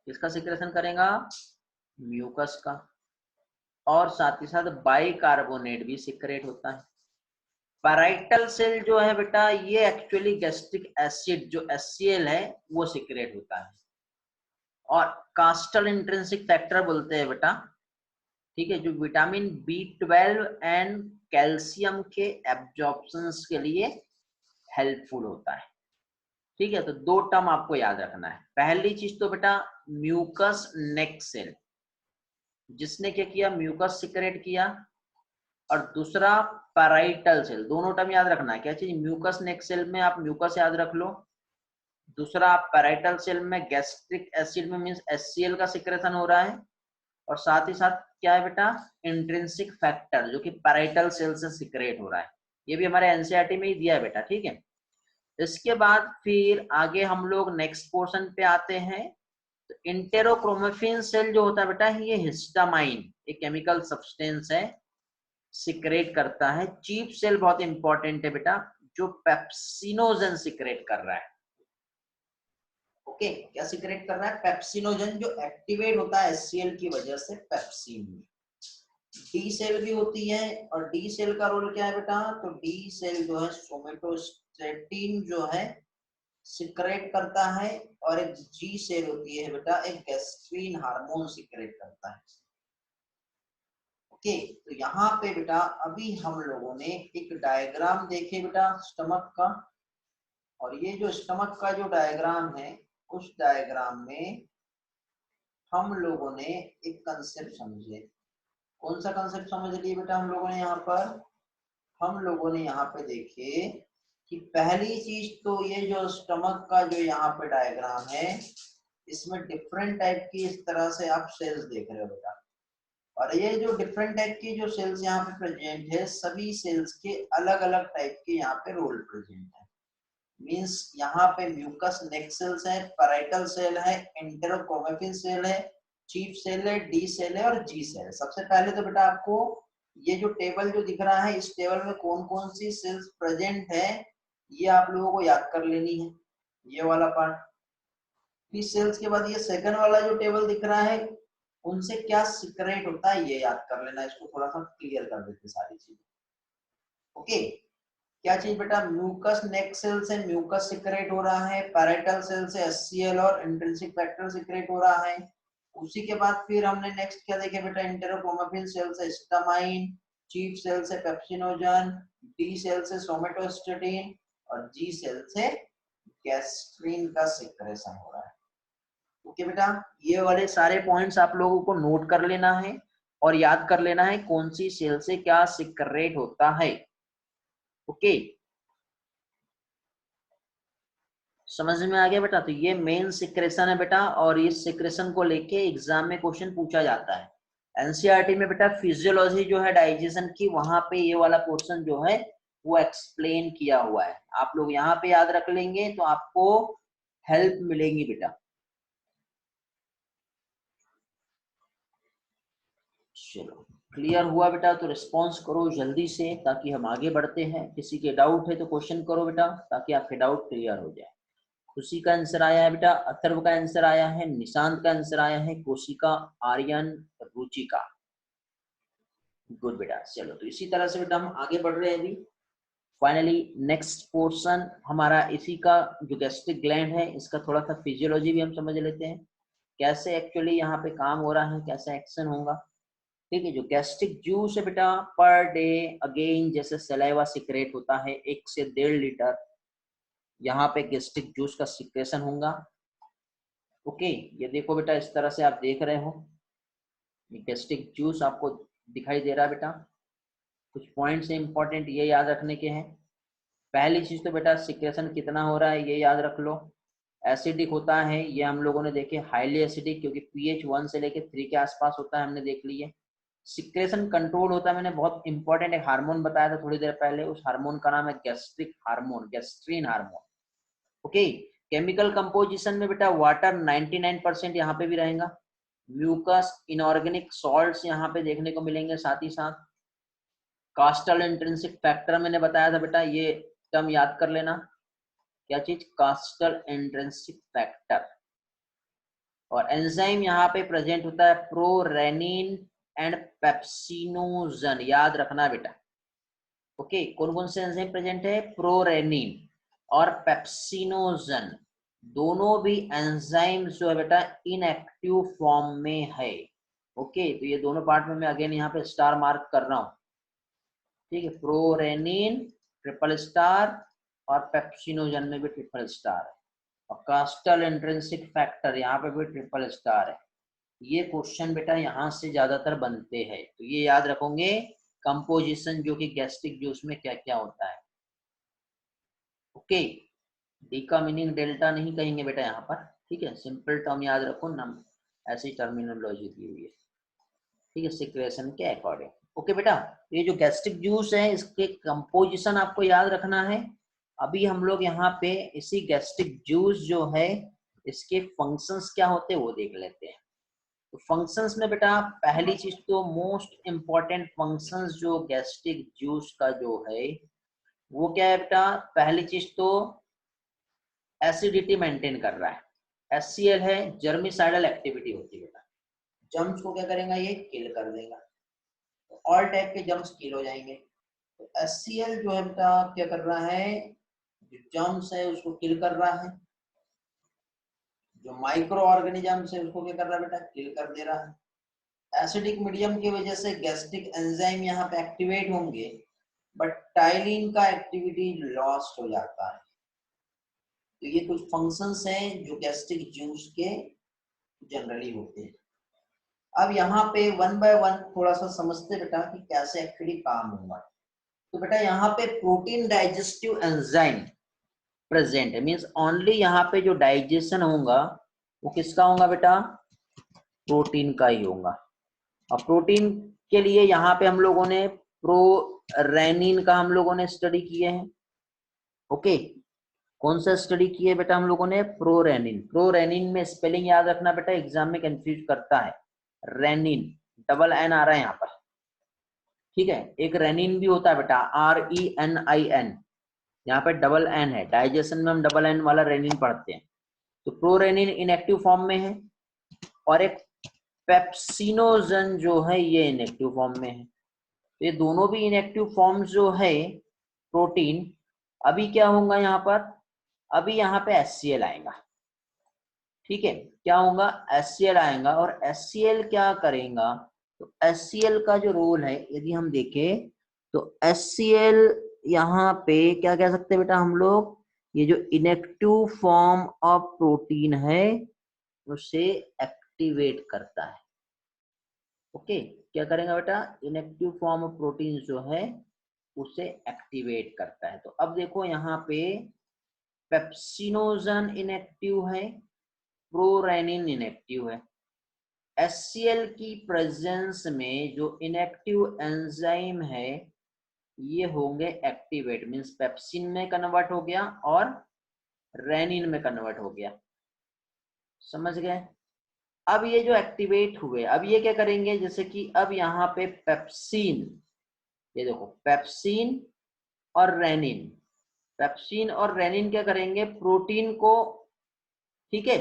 किसका सिक्रेशन करेगा, म्यूकस का। और साथ ही साथ बाइकार्बोनेट भी सिक्रेट होता है। पैराइटल सेल जो है बेटा ये एक्चुअली गैस्ट्रिक एसिड जो HCl है वो सिक्रेट होता है, और कास्टल इंट्रिंसिक फैक्टर बोलते हैं बेटा, ठीक है, जो विटामिन B12 एंड कैल्शियम के एब्जॉर्प्शन के लिए हेल्पफुल होता है। ठीक है, तो दो टर्म आपको याद रखना है। पहली चीज तो बेटा म्यूकस नेक सेल, जिसने क्या किया, म्यूकस सिक्रेट किया, और दूसरा पैराइटल सेल। दोनों टर्म याद रखना है। क्या चीज, म्यूकस नेक सेल में आप म्यूकस याद रख लो, दूसरा आप पैराइटल सेल में गैस्ट्रिक एसिड में मींस HCl का सिक्रेशन हो रहा है, और साथ ही साथ क्या है बेटा, इंट्रिंसिक फैक्टर जो कि पैराइटल सेल से सिक्रेट हो रहा है। ये भी हमारे एनसीईआरटी में ही दिया है बेटा, ठीक है। इसके बाद फिर आगे हम लोग नेक्स्ट पोर्शन पे आते हैं। तो इंटेरोक्रोमेफिन सेल जो होता है बेटा ये हिस्टामाइन एक केमिकल सब्सटेंस है, सिक्रेट करता है। चीफ सेल बहुत इंपॉर्टेंट है बेटा, जो पेप्सिनोजन सिक्रेट कर रहा है। ओके, क्या सिक्रेट कर रहा है, पेप्सिनोजन, जो एक्टिवेट होता है HCl की वजह से पेप्सिन में। डी सेल भी होती है, और डी सेल का रोल क्या है बेटा, तो डी सेल जो है सोमेटोस्टेटिन जो है सिक्रेट करता है, और एक जी सेल होती है बेटा एक गैस्ट्रीन हार्मोन सिक्रेट करता है। ओके, तो यहाँ पे बेटा अभी हम लोगों ने एक डायग्राम देखे बेटा स्टमक का, और ये जो स्टमक का जो डायग्राम है, उस डायग्राम में हम लोगों ने एक कंसेप्ट समझे। कौन सा कंसेप्ट समझ लिए बेटा हम लोगों ने यहाँ पर? हम लोगों ने यहाँ पे देखे कि पहली चीज तो ये जो स्टमक का जो यहाँ पे डायग्राम है, इसमें डिफरेंट टाइप की इस तरह से आप सेल्स देख रहे हो बेटा। और ये जो डिफरेंट टाइप की जो सेल्स यहाँ पे प्रेजेंट है, सभी सेल्स के अलग अलग टाइप के यहाँ पे रोल प्रेजेंट है। मींस यहाँ पे म्यूकस नेक सेल्स है, पैराइटल सेल है, एंटेरोकोमेफिन सेल है, चीफ सेल है, डी सेल है और जी सेल है। सबसे पहले तो बेटा आपको ये जो टेबल जो दिख रहा है, इस टेबल में कौन कौन सी सेल्स प्रेजेंट है, ये आप लोगों को याद कर लेनी है, ये वाला पार्ट। फिर सेल्स के बाद ये सेकंड वाला जो टेबल दिख रहा है, उनसे क्या सीक्रेट होता है ये याद कर लेना। इसको थोड़ा सा क्लियर कर देते सारी चीजें। ओके, क्या चीज बेटा? म्यूकस नेक सेल से म्यूकस सीक्रेट हो रहा है, पैराइटल सेल से एचसीएल और इंट्रिंसिक फैक्टर सीक्रेट हो रहा है। उसी के बाद फिर हमने नेक्स्ट क्या देखे बेटा? एंटेरोक्रोमेफिन सेल से हिस्टामाइन, चीफ सेल से पेप्सिनोजन, डी सेल से सोमेटोस्टेटिन और जी सेल से गैस्ट्रिन का सीक्रेशन हो रहा है। ओके बेटा, ये वाले सारे पॉइंट्स आप लोगों को नोट कर लेना है और याद कर लेना है कौन सी सेल से क्या सीक्रेट होता है। ओके, समझ में आ गया बेटा? तो ये मेन सिक्रेशन है बेटा, और इस सिक्रेशन को लेके एग्जाम में क्वेश्चन पूछा जाता है। एनसीईआरटी में बेटा फिजियोलॉजी जो है डाइजेशन की, वहां पे ये वाला पोर्शन जो है वो एक्सप्लेन किया हुआ है। आप लोग यहाँ पे याद रख लेंगे तो आपको हेल्प मिलेगी बेटा। चलो, क्लियर हुआ बेटा? तो रिस्पॉन्स करो जल्दी से ताकि हम आगे बढ़ते हैं। किसी के डाउट है तो क्वेश्चन करो बेटा, ताकि आपके डाउट क्लियर हो जाए। खुशी का आंसर आया है बेटा, अथर्व का आंसर आया है, निशांत का आंसर आया है, कोशिका, आर्यन, रुचिका। गुड बेटा। चलो, तो इसी तरह से बेटा हम आगे बढ़ रहे हैं अभी। फाइनली नेक्स्ट पोर्शन हमारा इसी का जो गैस्ट्रिक ग्लैंड है, इसका थोड़ा सा फिजियोलॉजी भी हम समझ लेते हैं, कैसे एक्चुअली यहाँ पे काम हो रहा है, कैसे एक्शन होगा। ठीक है, जो गैस्ट्रिक जूस है बेटा, पर डे अगेन जैसे सलाइवा सिक्रेट होता है 1 से 1.5 लीटर, यहाँ पे गैस्ट्रिक जूस का सिक्रेशन होगा। ओके, ये देखो बेटा, इस तरह से आप देख रहे हो, गैस्ट्रिक जूस आपको दिखाई दे रहा है बेटा। कुछ पॉइंट्स इंपॉर्टेंट ये याद रखने के हैं। पहली चीज तो बेटा सिक्रेशन कितना हो रहा है ये याद रख लो। एसिडिक होता है, ये हम लोगों ने देखे, हाईली एसिडिक, क्योंकि पीएच 1 से लेके 3 के आसपास होता है, हमने देख लिए। सिक्रेशन कंट्रोल होता है, मैंने बहुत इंपॉर्टेंट एक हार्मोन बताया था थोड़ी देर पहले, उस हार्मोन का नाम है gastric hormone, gastrin hormone. Okay, chemical composition में बेटा वाटर 99% यहाँ पे भी रहेगा, म्यूकस, इनऑर्गेनिक सॉल्ट्स यहाँ पे देखने को मिलेंगे साथ ही साथ। कास्टल इंट्रिंसिक फैक्टर मैंने बताया था बेटा, ये टर्म याद कर लेना। क्या चीज? कास्टल इंट्रिंसिक फैक्टर। और एंजाइम यहाँ पे प्रेजेंट होता है प्रोरेनिन एंड पेप्सिनोजन, याद रखना बेटा। ओके, कौन कौन से एंजाइम प्रेजेंट है? प्रोरेनिन और पेप्सिनोजन, दोनों भी एंजाइम जो है बेटा इनएक्टिव फॉर्म में है। ओके, तो ये दोनों पार्ट में मैं अगेन यहाँ पे स्टार मार्क कर रहा हूँ। ठीक है, प्रोरेनिन ट्रिपल स्टार और पेप्सिनोजन में भी ट्रिपल स्टार है, और कास्टल इंट्रिंसिक फैक्टर यहाँ पे भी ट्रिपल स्टार है। ये क्वेश्चन बेटा यहाँ से ज्यादातर बनते हैं, तो ये याद रखोगे कंपोजिशन जो कि गैस्ट्रिक जूस में क्या क्या होता है। ओके, डी का मीनिंग डेल्टा नहीं कहेंगे बेटा यहाँ पर, ठीक है, सिंपल टर्म याद रखो ना, ऐसी टर्मिनोलॉजी दी हुई है, ठीक है, सिक्रेशन के अकॉर्डिंग। ओके बेटा, ये जो गैस्ट्रिक जूस है इसके कंपोजिशन आपको याद रखना है। अभी हम लोग यहाँ पे इसी गैस्ट्रिक जूस जो है इसके फंक्शंस क्या होते हैं वो देख लेते हैं। तो फंक्शंस में बेटा पहली चीज तो मोस्ट इंपॉर्टेंट फंक्शंस जो गैस्ट्रिक जूस का जो है वो क्या है बेटा? पहली चीज तो एसिडिटी मेंटेन कर रहा है, HCl है, जर्मिसाइडल एक्टिविटी होती है बेटा, जर्म्स को क्या करेगा? ये किल कर देगा, तो ऑल टाइप के जर्म्स किल हो जाएंगे। तो HCl जो है बेटा क्या कर रहा है? जो जर्म्स है उसको किल कर रहा है, जो माइक्रो ऑर्गेनिजम्स है उसको क्या कर रहा है बेटा? किल कर दे रहा है। एसिडिक मीडियम की वजह से गैस्ट्रिक एंजाइम यहाँ पे एक्टिवेट होंगे, बट टाइलिन का एक्टिविटी लॉस्ट हो जाता है। तो ये कुछ फंक्शंस हैं जो गैस्ट्रिक जूस के जनरली होते हैं। अब यहाँ पे वन बाय वन थोड़ा सा समझते बेटा कि कैसे एक्चुअली काम होगा। तो बेटा यहाँ पे प्रोटीन डाइजेस्टिव एंजाइम प्रेजेंट है, मींस ओनली यहाँ पे जो डाइजेशन होगा वो किसका होगा बेटा, प्रोटीन का ही होगा। और प्रोटीन के लिए यहाँ पे हम लोगों ने प्रोरेनिन का हम लोगों ने स्टडी किए हैं। ओके, कौन सा स्टडी किए बेटा हम लोगों ने, प्रोरेनिन। प्रोरेनिन में स्पेलिंग याद रखना बेटा, एग्जाम में कंफ्यूज करता है। रेनिन, डबल एन आ रहा है यहाँ पर, ठीक है। एक रेनिन भी होता है बेटा, RENIN, यहाँ पे डबल एन है, डाइजेशन में हम डबल एन वाला रेनिन पढ़ते हैं। तो प्रोरेनिन इनएक्टिव फॉर्म में है, और एक पेप्सिनोजन जो है ये इनएक्टिव फॉर्म में है। तो ये दोनों भी इनएक्टिव फॉर्म जो है प्रोटीन, अभी क्या होगा यहाँ पर, अभी यहाँ पे HCl आएगा, ठीक है। क्या होगा, HCl आएगा, और HCl क्या करेगा, तो HCl का जो रोल है यदि हम देखें तो HCl यहाँ पे क्या कह सकते हैं बेटा हम लोग, ये जो इनएक्टिव फॉर्म ऑफ प्रोटीन है उसे एक्टिवेट करता है। ओके, क्या करेगा बेटा, इनएक्टिव फॉर्म ऑफ प्रोटीन जो है उसे एक्टिवेट करता है। तो अब देखो यहाँ पे पेप्सिनोजन इनएक्टिव है, प्रोरेनिन इनएक्टिव है। HCl की प्रेजेंस में जो इनएक्टिव एंजाइम है ये होंगे एक्टिवेट, मींस पेप्सिन में कन्वर्ट हो गया और रेनिन में कन्वर्ट हो गया, समझ गए। अब ये जो एक्टिवेट हुए, अब ये क्या करेंगे, जैसे कि अब यहाँ पे पेप्सिन, ये देखो पेप्सिन और रेनिन, पेप्सिन और रेनिन क्या करेंगे, प्रोटीन को, ठीक है,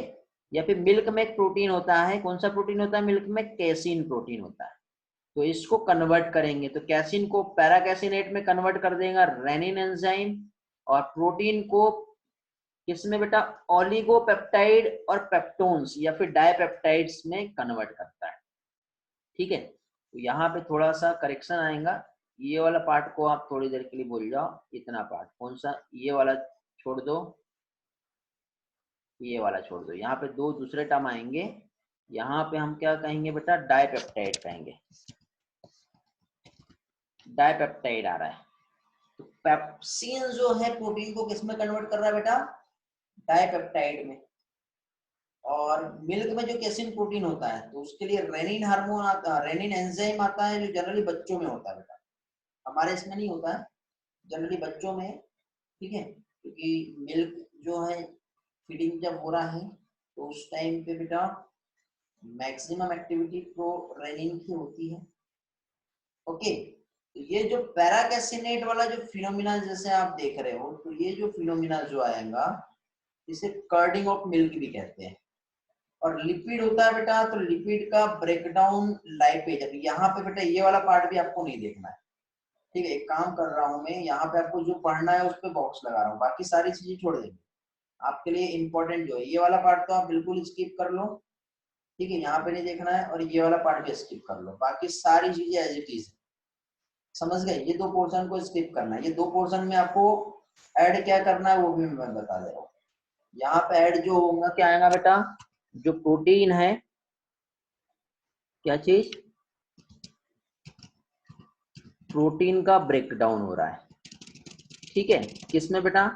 या फिर मिल्क में एक प्रोटीन होता है, कौन सा प्रोटीन होता है मिल्क में, कैसीन प्रोटीन होता है, तो इसको कन्वर्ट करेंगे। तो कैसीन को पैराकैसिनेट में कन्वर्ट कर देगा रेनिन एंजाइम, और प्रोटीन को किसमें बेटा, ओलिगोपेप्टाइड और पेप्टोन्स या फिर डाइपेप्टाइड्स में कन्वर्ट करता है, ठीक है। तो यहाँ पे थोड़ा सा करेक्शन आएगा, ये वाला पार्ट को आप थोड़ी देर के लिए भूल जाओ, इतना पार्ट, कौन सा, ये वाला छोड़ दो, ये वाला छोड़ दो। यहाँ पे दो दूसरे टर्म आएंगे, यहाँ पे हम क्या कहेंगे बेटा, डाइपेप्टाइड कहेंगे, डाइपेप्टाइड आ रहा है। तो पेप्सिन जो है प्रोटीन को किसमें कन्वर्ट कर रहा है बेटा, डाइपेप्टाइड में। और मिल्क में जो कैसीन प्रोटीन होता है तो उसके लिए रेनिन हार्मोन आता है, रेनिन एंजाइम आता है, जो जनरली बच्चों में होता है बेटा, हमारे इसमें नहीं होता है, जनरली बच्चों में, ठीक है। क्योंकि मिल्क जो है फीडिंग जब हो रहा है तो उस टाइम पे बेटा मैक्सिमम एक्टिविटी प्रोरेनिन की होती है। ओके, तो ये जो पैराकैसिनेट वाला जो फिनोमिना जैसे आप देख रहे हो, तो ये जो फिनोमिना जो आएगा इसे कर्डिंग ऑफ मिल्क भी कहते हैं। और लिपिड होता है बेटा, तो लिपिड का ब्रेकडाउन लाइपेज, अभी यहाँ पे बेटा ये वाला पार्ट भी आपको नहीं देखना है, ठीक है। एक काम कर रहा हूँ मैं, यहाँ पे आपको जो पढ़ना है उस पर बॉक्स लगा रहा हूँ, बाकी सारी चीजें छोड़ देंगे। आपके लिए इंपॉर्टेंट जो है ये वाला पार्ट तो आप बिल्कुल स्किप कर लो, ठीक है, यहाँ पे नहीं देखना है, और ये वाला पार्ट भी स्किप कर लो, बाकी सारी चीजें एज इट इज, समझ गए। ये दो पोर्शन को स्किप करना है, ये दो पोर्शन में आपको ऐड क्या करना है वो भी मैं बता दे रहा हूँ। यहाँ पे ऐड जो होगा क्या आएगा बेटा, जो प्रोटीन है, क्या चीज, प्रोटीन का ब्रेकडाउन हो रहा है, ठीक है, किसमें बेटा,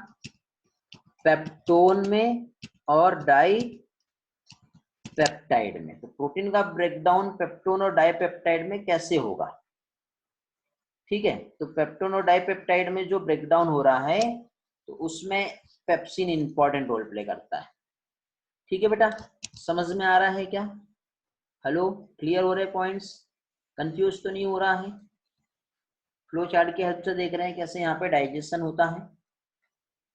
पेप्टोन में और डाई पेप्टाइड में। तो प्रोटीन का ब्रेकडाउन पेप्टोन और डाइपेप्टाइड में कैसे होगा, ठीक है। तो पेप्टोन और डाइपेप्टाइड में जो ब्रेकडाउन हो रहा है तो उसमें पेप्सिन इंपॉर्टेंट रोल प्ले करता है, ठीक है बेटा, समझ में आ रहा है क्या, हेलो, क्लियर हो रहे पॉइंट्स, कंफ्यूज तो नहीं हो रहा है। फ्लो चार्ट की हेल्प से देख रहे हैं कैसे यहाँ पे डाइजेशन होता है।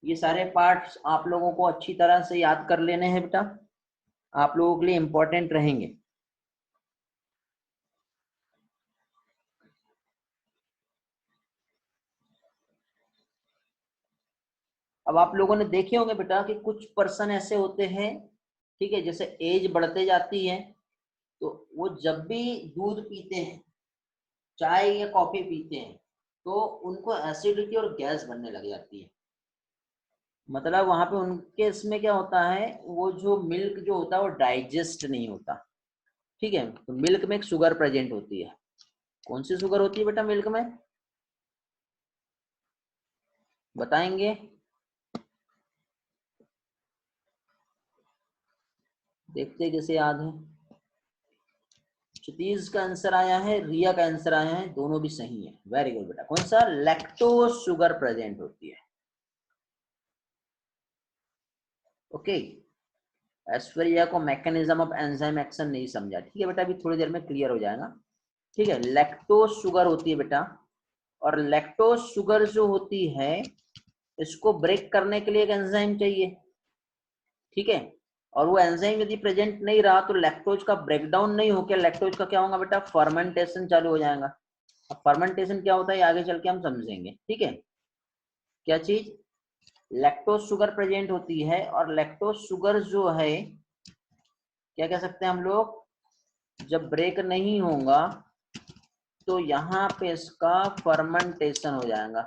ये सारे पार्ट्स आप लोगों को अच्छी तरह से याद कर लेने हैं बेटा, आप लोगों के लिए इंपॉर्टेंट रहेंगे। अब आप लोगों ने देखे होंगे बेटा कि कुछ पर्सन ऐसे होते हैं, ठीक है, जैसे एज बढ़ते जाती है तो वो जब भी दूध पीते हैं, चाय या कॉफी पीते हैं, तो उनको एसिडिटी और गैस बनने लग जाती है, मतलब वहां पे उनके इसमें क्या होता है, वो जो मिल्क जो होता है वो डाइजेस्ट नहीं होता, ठीक है। तो मिल्क में एक शुगर प्रेजेंट होती है। कौन सी शुगर होती है बेटा मिल्क में, बताएंगे? देखते हैं कैसे याद है। क्षितिज का आंसर आया है, रिया का आंसर आया है, दोनों भी सही है। वेरी गुड बेटा। कौन सा, लैक्टोज शुगर प्रेजेंट होती है। ओके, ऐश्वर्या को मैकेनिज्म ऑफ एंजाइम एक्शन नहीं समझा, ठीक है बेटा, अभी थोड़ी देर में क्लियर हो जाएगा। ठीक है, लैक्टोज शुगर होती है बेटा, और लैक्टोज शुगर जो होती है इसको ब्रेक करने के लिए एक एंजाइम चाहिए, ठीक है। और वो एंजाइम यदि प्रेजेंट नहीं रहा तो लैक्टोज का ब्रेकडाउन नहीं होकर लैक्टोज का क्या होगा बेटा, फर्मेंटेशन चालू हो जाएगा। अब फर्मेंटेशन क्या होता है आगे चल के हम समझेंगे, ठीक है। क्या चीज, लैक्टोज शुगर प्रेजेंट होती है, और लैक्टोज शुगर जो है क्या कह सकते हैं हम लोग, जब ब्रेक नहीं होगा तो यहाँ पे इसका फर्मेंटेशन हो जाएगा,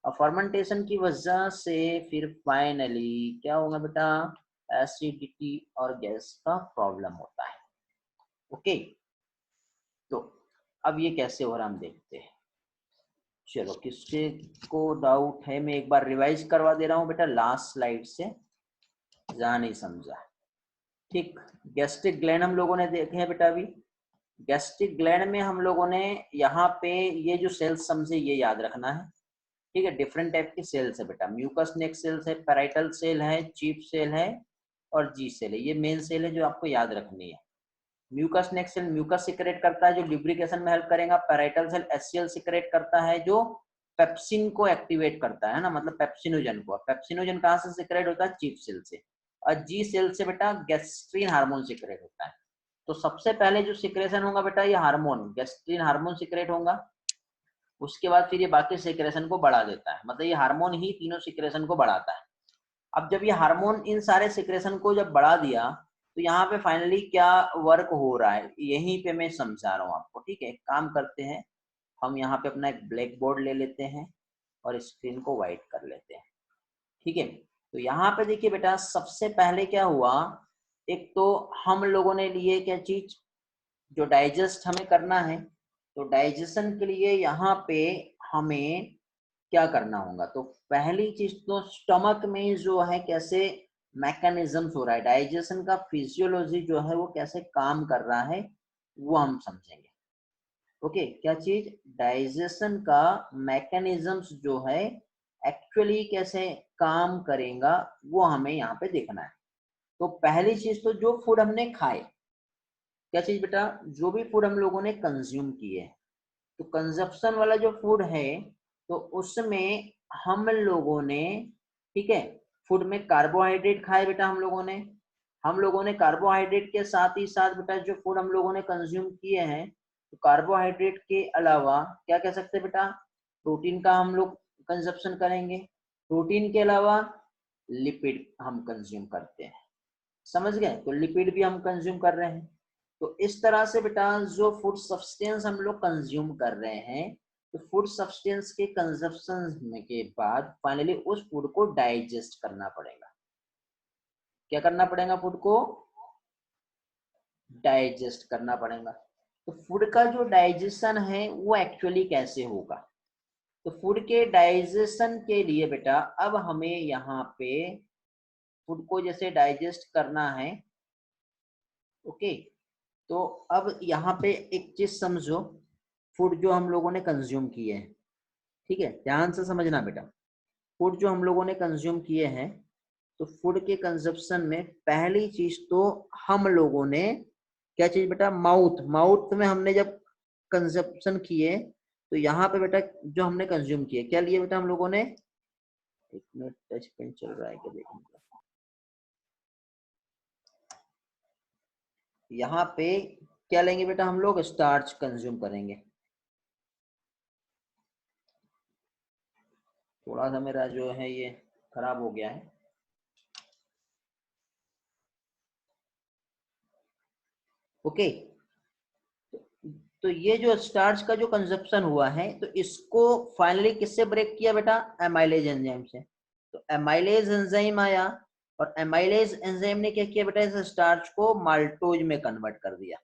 और फर्मेंटेशन की वजह से फिर फाइनली क्या होगा बेटा, एसिडिटी और गैस का प्रॉब्लम होता है। ओके, तो अब ये कैसे हो रहा हम देखते हैं। चलो, किसके को डाउट है, मैं एक बार रिवाइज करवा दे रहा हूँ बेटा लास्ट स्लाइड से, जहाँ नहीं समझा। ठीक, गैस्ट्रिक ग्लैंड हम लोगों ने देखे हैं बेटा अभी। गैस्ट्रिक ग्लैंड में हम लोगों ने यहाँ पे ये जो सेल्स समझे ये याद रखना है, ठीक है। डिफरेंट टाइप की सेल्स है बेटा, म्यूकस नेक सेल्स है, पैराइटल सेल है, चीफ सेल है, और जी सेल है। ये मेन सेल है जो आपको याद रखनी है। म्यूकस नेक सेल म्यूकस सिक्रेट करता है जो लुब्रिकेशन में हेल्प करेगा। पैराइटल सेल एचसीएल सिक्रेट करता है जो पेप्सिन को एक्टिवेट करता है ना, मतलब पेप्सिनोजन को। पेप्सिनोजन कहाँ से सिक्रेट होता है, चीफ सेल से। और जी सेल से बेटा गैस्ट्रीन हार्मोन सिक्रेट होता है। तो सबसे पहले जो सिक्रेशन होगा बेटा ये हार्मोन, गैस्ट्रीन हार्मोन सिक्रेट होगा। उसके बाद फिर ये बाकी सिक्रेशन को बढ़ा देता है, मतलब ये हार्मोन ही तीनों सिक्रेशन को बढ़ाता है। अब जब ये हार्मोन इन सारे सिक्रेशन को जब बढ़ा दिया तो यहाँ पे फाइनली क्या वर्क हो रहा है यहीं पे मैं समझा रहा हूँ आपको, ठीक है। एक काम करते हैं, हम यहाँ पे अपना एक ब्लैक बोर्ड ले लेते हैं और स्क्रीन को व्हाइट कर लेते हैं, ठीक है। तो यहाँ पे देखिए बेटा, सबसे पहले क्या हुआ, एक तो हम लोगों ने लिए क्या चीज, जो डाइजेस्ट हमें करना है, तो डाइजेशन के लिए यहाँ पे हमें क्या करना होगा। तो पहली चीज तो स्टमक में जो है कैसे मैकेनिज्म्स हो रहा है, डाइजेशन का फिजियोलॉजी जो है वो कैसे काम कर रहा है वो हम समझेंगे। ओके, क्या चीज, डाइजेशन का मैकेनिज्म्स जो है एक्चुअली कैसे काम करेगा वो हमें यहाँ पे देखना है। तो पहली चीज तो जो फूड हमने खाए, क्या चीज बेटा, जो भी फूड हम लोगों ने कंज्यूम किए, तो कंजप्शन वाला जो फूड है तो उसमें हम लोगों ने, ठीक है, फूड में कार्बोहाइड्रेट खाए बेटा हम लोगों ने कार्बोहाइड्रेट के साथ ही साथ बेटा जो फूड हम लोगों ने कंज्यूम किए हैं, तो कार्बोहाइड्रेट के अलावा क्या कह सकते हैं बेटा, प्रोटीन का हम लोग कंजप्शन करेंगे। प्रोटीन के अलावा लिपिड हम कंज्यूम करते हैं, समझ गए, तो लिपिड भी हम कंज्यूम कर रहे हैं। तो इस तरह से बेटा जो फूड सब्सटेंस हम लोग कंज्यूम कर रहे हैं, तो फूड सब्सटेंस के कंजप्शन के बाद फाइनली उस फूड को डाइजेस्ट करना पड़ेगा। क्या करना पड़ेगा, फूड को डाइजेस्ट करना पड़ेगा। तो फूड का जो डाइजेशन है वो एक्चुअली कैसे होगा, तो फूड के डाइजेशन के लिए बेटा अब हमें यहाँ पे फूड को जैसे डाइजेस्ट करना है, ओके। तो अब यहाँ पे एक चीज समझो, फूड जो हम लोगों ने कंज्यूम किए हैं, ठीक है, ध्यान से समझना बेटा। फूड जो हम लोगों ने कंज्यूम किए हैं, तो फूड के कंजप्शन में पहली चीज तो हम लोगों ने क्या चीज बेटा, माउथ माउथ में हमने जब कंजप्शन किए, तो यहाँ पे बेटा जो हमने कंज्यूम किए क्या लिए बेटा हम लोगों ने, एक मिनट टच पेन चल रहा है क्या देखने का, यहाँ पे क्या लेंगे बेटा हम लोग, स्टार्च कंज्यूम करेंगे। थोड़ा सा मेरा जो है ये खराब हो गया है, ओके। तो ये जो स्टार्च का जो कंजप्शन हुआ है तो इसको फाइनली किससे ब्रेक किया बेटा, एमाइलेज एंजाइम से। तो एमाइलेज एंजाइम आया और एमाइलेज एंजाइम ने क्या किया बेटा, इस स्टार्च को माल्टोज में कन्वर्ट कर दिया।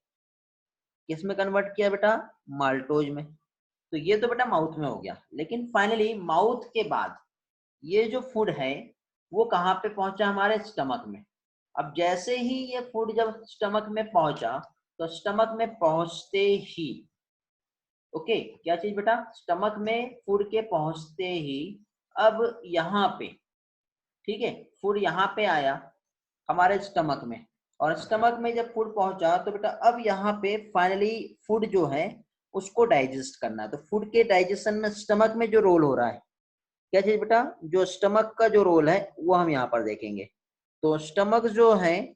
किस में कन्वर्ट किया बेटा, माल्टोज में। तो ये तो बेटा माउथ में हो गया, लेकिन फाइनली माउथ के बाद ये जो फूड है वो कहाँ पे पहुंचा, हमारे स्टमक में। अब जैसे ही ये फूड जब स्टमक में पहुंचा तो स्टमक में पहुंचते ही, ओके, क्या चीज बेटा, स्टमक में फूड के पहुंचते ही अब यहाँ पे, ठीक है, फूड यहाँ पे आया हमारे स्टमक में, और स्टमक में जब फूड पहुंचा तो बेटा अब यहाँ पे फाइनली फूड जो है उसको डाइजेस्ट करना है। तो फूड के डाइजेशन में स्टमक में जो रोल हो रहा है, क्या चीज बेटा, जो स्टमक का जो रोल है वो हम यहाँ पर देखेंगे। तो स्टमक जो है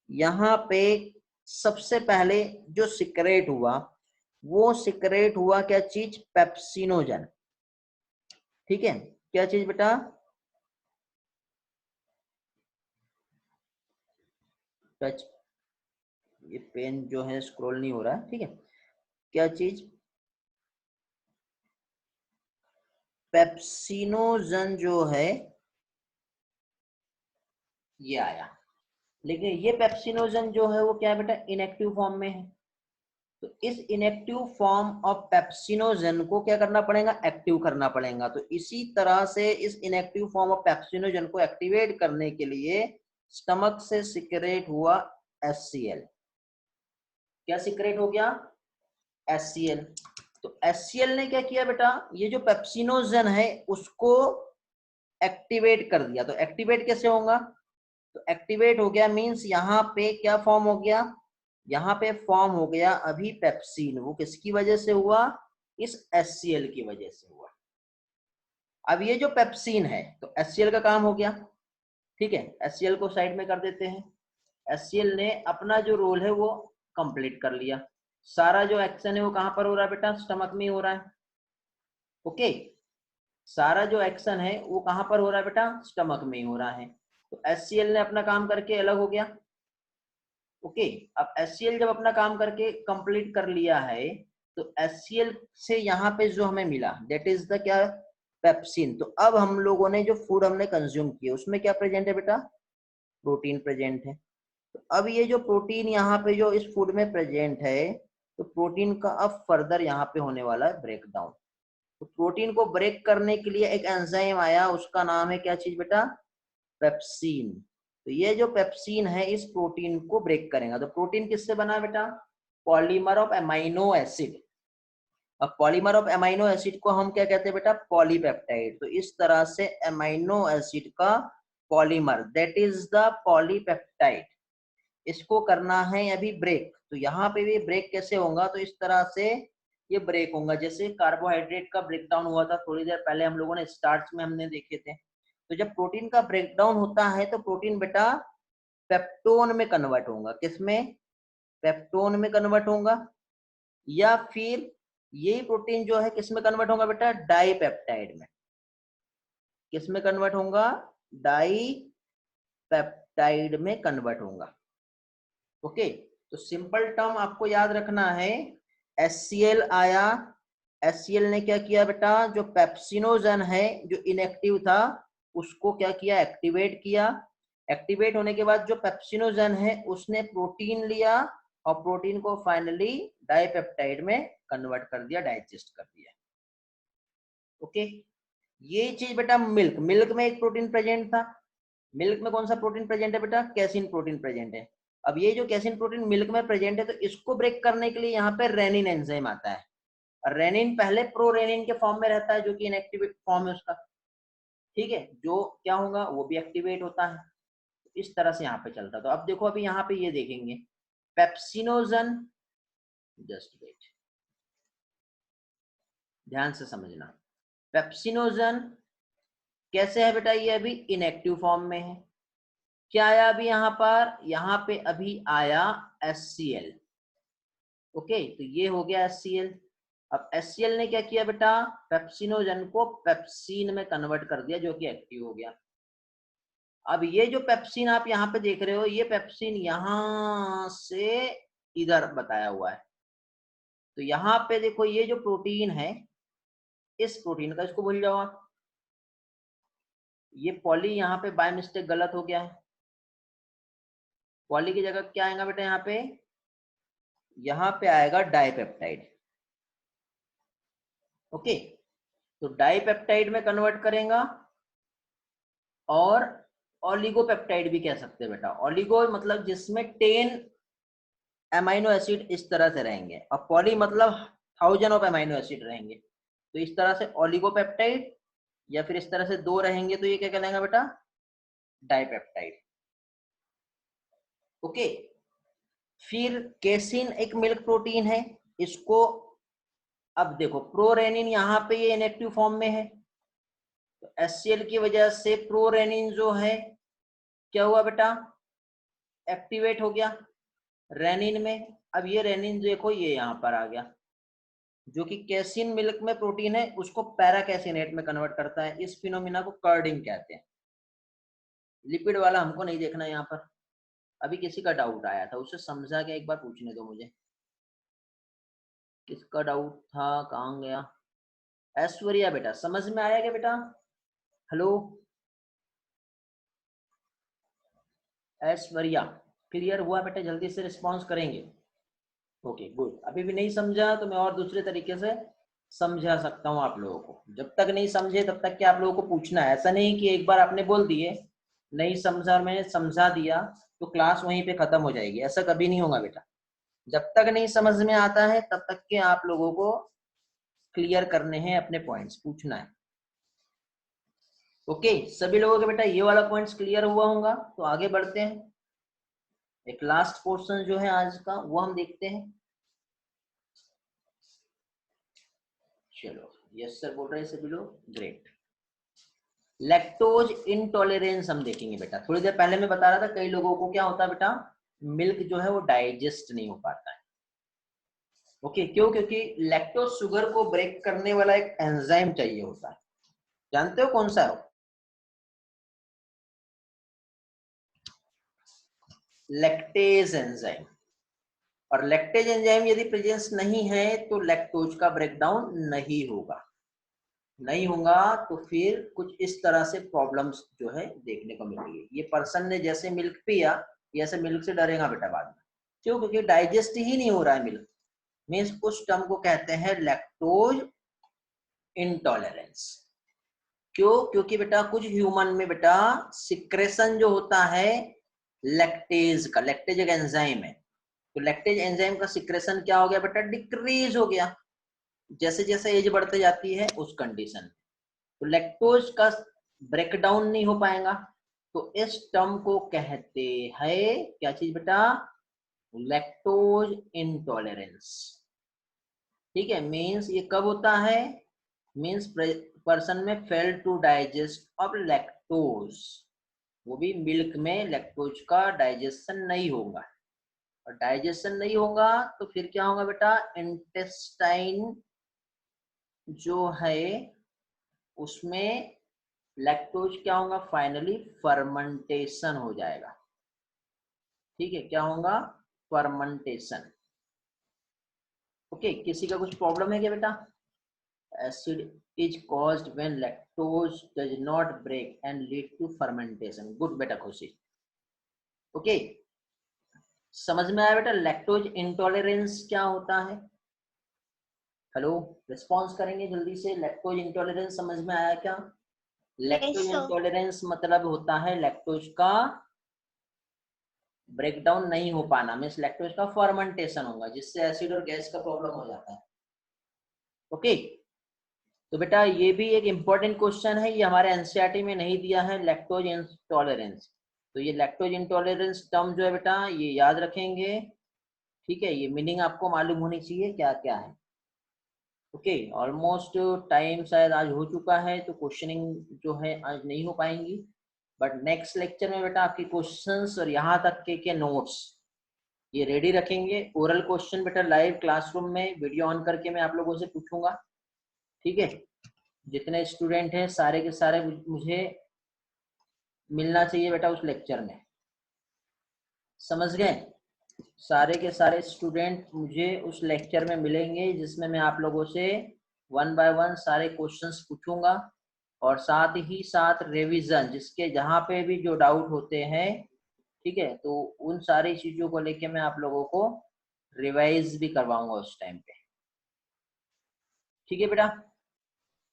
यहाँ पे सबसे पहले जो सिक्रेट हुआ वो सिक्रेट हुआ क्या चीज, पेप्सिनोजन। ठीक है, क्या चीज बेटा, टच, ये पेन जो है स्क्रॉल नहीं हो रहा है, ठीक है, क्या चीज, पेप्सिनोजन जो है ये आया। लेकिन ये पेप्सिनोजन जो है वो क्या है बेटा, इनएक्टिव फॉर्म में है। तो इस इनएक्टिव फॉर्म ऑफ पेप्सिनोजन को क्या करना पड़ेगा, एक्टिव करना पड़ेगा। तो इसी तरह से इस इनएक्टिव फॉर्म ऑफ पेप्सिनोजन को एक्टिवेट करने के लिए स्टमक से सिक्रेट हुआ HCl। क्या सिक्रेट हो गया, HCl। तो HCl ने क्या किया बेटा, ये जो पेप्सिनोजन है उसको एक्टिवेट कर दिया। तो एक्टिवेट कैसे होगा, तो एक्टिवेट हो गया मींस यहाँ पे क्या फॉर्म हो गया, यहाँ पे फॉर्म हो गया अभी पेप्सिन। वो किसकी वजह से हुआ, इस HCl की वजह से हुआ। अब ये जो पेप्सिन है तो HCl का काम हो गया, ठीक है, HCl को साइड में कर देते हैं। HCl ने अपना जो रोल है वो कंप्लीट कर लिया। सारा जो एक्शन है वो कहां पर हो रहा है बेटा, स्टमक में हो रहा है। ओके, सारा जो एक्शन है वो कहां पर हो रहा है बेटा, स्टमक में ही हो रहा है। तो HCl ने अपना काम करके अलग हो गया। ओके, अब HCl जब अपना काम करके कंप्लीट कर लिया है तो HCl से यहाँ पे जो हमें मिला दैट इज द क्या, पेप्सिन। तो अब हम लोगों ने जो फूड हमने कंज्यूम किया उसमें क्या प्रेजेंट है बेटा, प्रोटीन प्रेजेंट है। तो अब ये जो प्रोटीन यहाँ पे जो इस फूड में प्रेजेंट है, तो प्रोटीन का अब फर्दर यहाँ पे होने वाला है ब्रेक डाउन। तो प्रोटीन को ब्रेक करने के लिए एक एंजाइम आया, उसका नाम है क्या चीज बेटा, पेप्सिन। तो ये जो पेप्सिन है इस प्रोटीन को ब्रेक करेगा। तो प्रोटीन किससे बना बेटा, पॉलीमर ऑफ एमाइनो एसिड। अब पॉलीमर ऑफ एमाइनो एसिड को हम क्या कहते हैं बेटा, पॉलीपेप्टाइड। तो इस तरह से एमाइनो एसिड का polymer that is the polypeptide, इसको करना है अभी ब्रेक। तो यहाँ पे भी ब्रेक कैसे होगा, तो इस तरह से ये ब्रेक होगा जैसे कार्बोहाइड्रेट का ब्रेकडाउन हुआ था थोड़ी देर पहले हम लोगों ने स्टार्च में हमने देखे थे। तो जब प्रोटीन का ब्रेकडाउन होता है तो प्रोटीन बेटा पेप्टोन में कन्वर्ट होगा। किसमें, पेप्टोन में कन्वर्ट होगा, या फिर यही प्रोटीन जो है किसमें कन्वर्ट होगा बेटा, डाईपेप्टाइड में। किसमें कन्वर्ट होगा, डाई पेप्टाइड में कन्वर्ट होगा। ओके, तो सिंपल टर्म आपको याद रखना है, HCl आया, HCl ने क्या किया बेटा, जो पेप्सिनोजन है जो इनएक्टिव था उसको क्या किया, एक्टिवेट किया। एक्टिवेट होने के बाद जो पेप्सिनोजन है उसने प्रोटीन लिया और प्रोटीन को फाइनली डाइपेप्टाइड में कन्वर्ट कर दिया, डाइजेस्ट कर दिया। ओके, ये चीज बेटा मिल्क, मिल्क में एक प्रोटीन प्रेजेंट था। मिल्क में कौन सा प्रोटीन प्रेजेंट है बेटा, कैसिन प्रोटीन प्रेजेंट है। अब ये जो कैसिन प्रोटीन मिल्क में प्रेजेंट है तो इसको ब्रेक करने के लिए यहाँ पे रेनिन एंजाइम आता है। रेनिन पहले प्रोरेनिन के फॉर्म में रहता है जो कि इनएक्टिवेट फॉर्म है उसका, ठीक है, जो क्या होगा वो भी एक्टिवेट होता है। इस तरह से यहाँ पे चलता है। तो अब देखो अभी यहाँ पे ये देखेंगे पेप्सिनोजन, जस्ट वेट, ध्यान से समझना, पेप्सिनोजन कैसे है बेटा, ये अभी इनएक्टिव फॉर्म में है। क्या आया अभी यहाँ पर, यहाँ पे अभी आया HCl। ओके, तो ये हो गया HCl। अब HCl ने क्या किया बेटा, पेप्सिनोजन को पेप्सिन में कन्वर्ट कर दिया जो कि एक्टिव हो गया। अब ये जो पेप्सिन आप यहाँ पे देख रहे हो, ये पेप्सिन यहाँ से इधर बताया हुआ है। तो यहाँ पे देखो ये जो प्रोटीन है, इस प्रोटीन का, इसको भूल जाओ आप, ये पॉली यहाँ पे बाय मिस्टेक गलत हो गया है। पॉली की जगह क्या आएगा बेटा यहाँ पे आएगा डाइपेप्टाइड। ओके, तो डाइपेप्टाइड में कन्वर्ट करेगा और ओलिगोपेप्टाइड भी कह सकते हैं बेटा। ओलिगो मतलब जिसमें 10 अमाइनो एसिड इस तरह से रहेंगे, और पॉली मतलब 1000 ऑफ अमाइनो एसिड रहेंगे। तो इस तरह से ओलिगोपेप्टाइड, या फिर इस तरह से 2 रहेंगे तो ये क्या कहलाएगा बेटा, डाइपेप्टाइड। ओके, फिर केसिन एक मिल्क प्रोटीन है, इसको अब देखो प्रोरेनिन यहाँ पे ये इनएक्टिव फॉर्म में है, तो HCl की वजह से प्रोरेनिन जो है क्या हुआ बेटा, एक्टिवेट हो गया रेनिन में। अब ये रेनिन देखो ये यहाँ पर आ गया, जो कि कैसिन मिल्क में प्रोटीन है उसको पैरा कैसिनेट में कन्वर्ट करता है। इस फिनोमिना को कर्डिंग कहते हैं। लिपिड वाला हमको नहीं देखना यहाँ पर। अभी किसी का डाउट आया था, उसे समझा के एक बार पूछने दो मुझे, किसका डाउट था, कहाँ गया। ऐश्वर्या बेटा समझ में आया क्या बेटा? हेलो ऐश्वर्या, क्लियर हुआ बेटा? जल्दी से रिस्पॉन्स करेंगे। Okay good. अभी भी नहीं समझा तो मैं और दूसरे तरीके से समझा सकता हूँ आप लोगों को। जब तक नहीं समझे तब तक क्या आप लोगों को पूछना है। ऐसा नहीं कि एक बार आपने बोल दिए नहीं समझा और मैंने समझा दिया तो क्लास वहीं पे खत्म हो जाएगी, ऐसा कभी नहीं होगा बेटा। जब तक नहीं समझ में आता है तब तक के आप लोगों को क्लियर करने हैं अपने पॉइंट्स, पूछना है। ओके, सभी लोगों के बेटा ये वाला पॉइंट्स क्लियर हुआ होगा, तो आगे बढ़ते हैं। एक लास्ट पोर्शन जो है आज का वो हम देखते हैं। चलो यस सर बोल रहे हैं सभी लोग, ग्रेट। लैक्टोज इंटॉलरेंस हम देखेंगे बेटा। थोड़ी देर पहले मैं बता रहा था कई लोगों को क्या होता है बेटा, मिल्क जो है वो डाइजेस्ट नहीं हो पाता है। ओके, क्यों? क्योंकि लैक्टोज शुगर को ब्रेक करने वाला एक एंजाइम चाहिए होता है। जानते हो कौन सा है? Lactase enzyme. और लैक्टेज एंजाइम यदि प्रेजेंस नहीं है तो लैक्टोज का ब्रेकडाउन नहीं होगा। नहीं होगा तो फिर कुछ इस तरह से प्रॉब्लम्स जो है देखने को मिलेगी। ये पर्सन ने जैसे मिल्क पिया, ये ऐसे मिल्क से डरेगा बेटा बाद में। क्यों? क्योंकि डाइजेस्ट ही नहीं हो रहा है मिल्क। मीन्स उस टर्म को कहते हैं लैक्टोज इंटॉलरेंस। क्यों? क्योंकि बेटा कुछ ह्यूमन में बेटा सिक्रेशन जो होता है लैक्टेज का, लैक्टेज एक एंजाइम है, तो लैक्टेज एंजाइम का सिक्रेशन क्या हो गया बेटा, डिक्रीज हो गया जैसे जैसे एज बढ़ते जाती है उस कंडीशन में। तो लैक्टोज का ब्रेकडाउन नहीं हो पाएगा, तो इस टर्म को कहते हैं क्या चीज बेटा, लैक्टोज इंटॉलरेंस। ठीक है, मीन्स ये कब होता है, मीन्स पर्सन में fail to digest of lactose, वो भी मिल्क में लैक्टोज का डाइजेशन नहीं होगा। और डाइजेशन नहीं होगा तो फिर क्या होगा बेटा, इंटेस्टाइन जो है उसमें लैक्टोज क्या होगा, फाइनली फर्मेंटेशन हो जाएगा। ठीक है, क्या होगा, फर्मेंटेशन। ओके, किसी का कुछ प्रॉब्लम है क्या बेटा? acid is caused when lactose does not break and lead to fermentation. good बेटा खुशी। ओके, समझ में आया बेटा लैक्टोज इंटॉलरेंस क्या होता है? हेलो, रिस्पॉन्स करेंगे जल्दी से। लैक्टोज इंटॉलरेंस समझ में आया क्या? लैक्टोज इंटॉलरेंस मतलब होता है लैक्टोज का ब्रेकडाउन नहीं हो पाना, मीन्स लैक्टोज का फर्मेंटेशन होगा जिससे एसिड और गैस का प्रॉब्लम हो जाता है। ओके, तो बेटा ये भी एक इम्पोर्टेंट क्वेश्चन है, ये हमारे एनसीईआरटी में नहीं दिया है, लैक्टोज इंटॉलरेंस। तो ये लैक्टोज इंटॉलरेंस टर्म जो है बेटा ये याद रखेंगे। ठीक है, ये मीनिंग आपको मालूम होनी चाहिए क्या क्या है। ओके, ऑलमोस्ट टाइम शायद आज हो चुका है तो क्वेश्चनिंग जो है आज नहीं हो पाएंगी, बट नेक्स्ट लेक्चर में बेटा आपके क्वेश्चंस और यहाँ तक के नोट्स ये रेडी रखेंगे। ओरल क्वेश्चन बेटा लाइव क्लासरूम में वीडियो ऑन करके मैं आप लोगों से पूछूंगा। ठीक है, जितने स्टूडेंट हैं सारे के सारे मुझे मिलना चाहिए बेटा उस लेक्चर में, समझ गए? सारे के सारे स्टूडेंट मुझे उस लेक्चर में मिलेंगे जिसमें मैं आप लोगों से 1 बाय 1 सारे क्वेश्चंस पूछूंगा और साथ ही साथ रिवीजन, जिसके जहाँ पे भी जो डाउट होते हैं, ठीक है, तो उन सारी चीजों को लेके मैं आप लोगों को रिवाइज भी करवाऊंगा उस टाइम पे। ठीक है बेटा,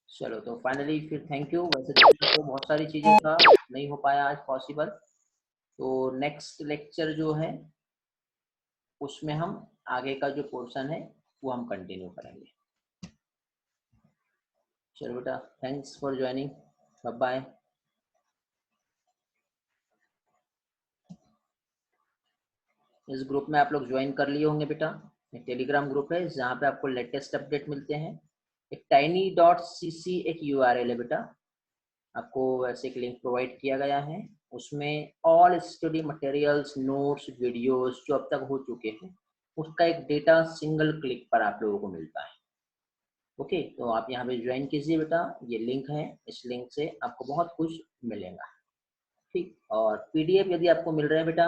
चलो तो फाइनली फिर थैंक यू। वैसे तो बहुत सारी चीजें का नहीं हो पाया आज पॉसिबल, तो नेक्स्ट लेक्चर जो है उसमें हम आगे का जो पोर्शन है वो हम कंटिन्यू करेंगे। चलो बेटा, thanks for joining, bye bye. इस ग्रुप में आप लोग ज्वाइन कर लिए होंगे बेटा, ये टेलीग्राम ग्रुप है जहाँ पे आपको लेटेस्ट अपडेट मिलते हैं। एक tiny.cc एक URL है बेटा, आपको वैसे एक लिंक प्रोवाइड किया गया है, उसमें all study materials, notes, videos जो अब तक हो चुके हैं उसका एक डेटा सिंगल क्लिक पर आप लोगों को मिलता है। ओके, तो आप यहाँ पे ज्वाइन कीजिए बेटा, ये लिंक है, इस लिंक से आपको बहुत कुछ मिलेगा। ठीक, और पीडीएफ यदि आपको मिल रहे हैं बेटा,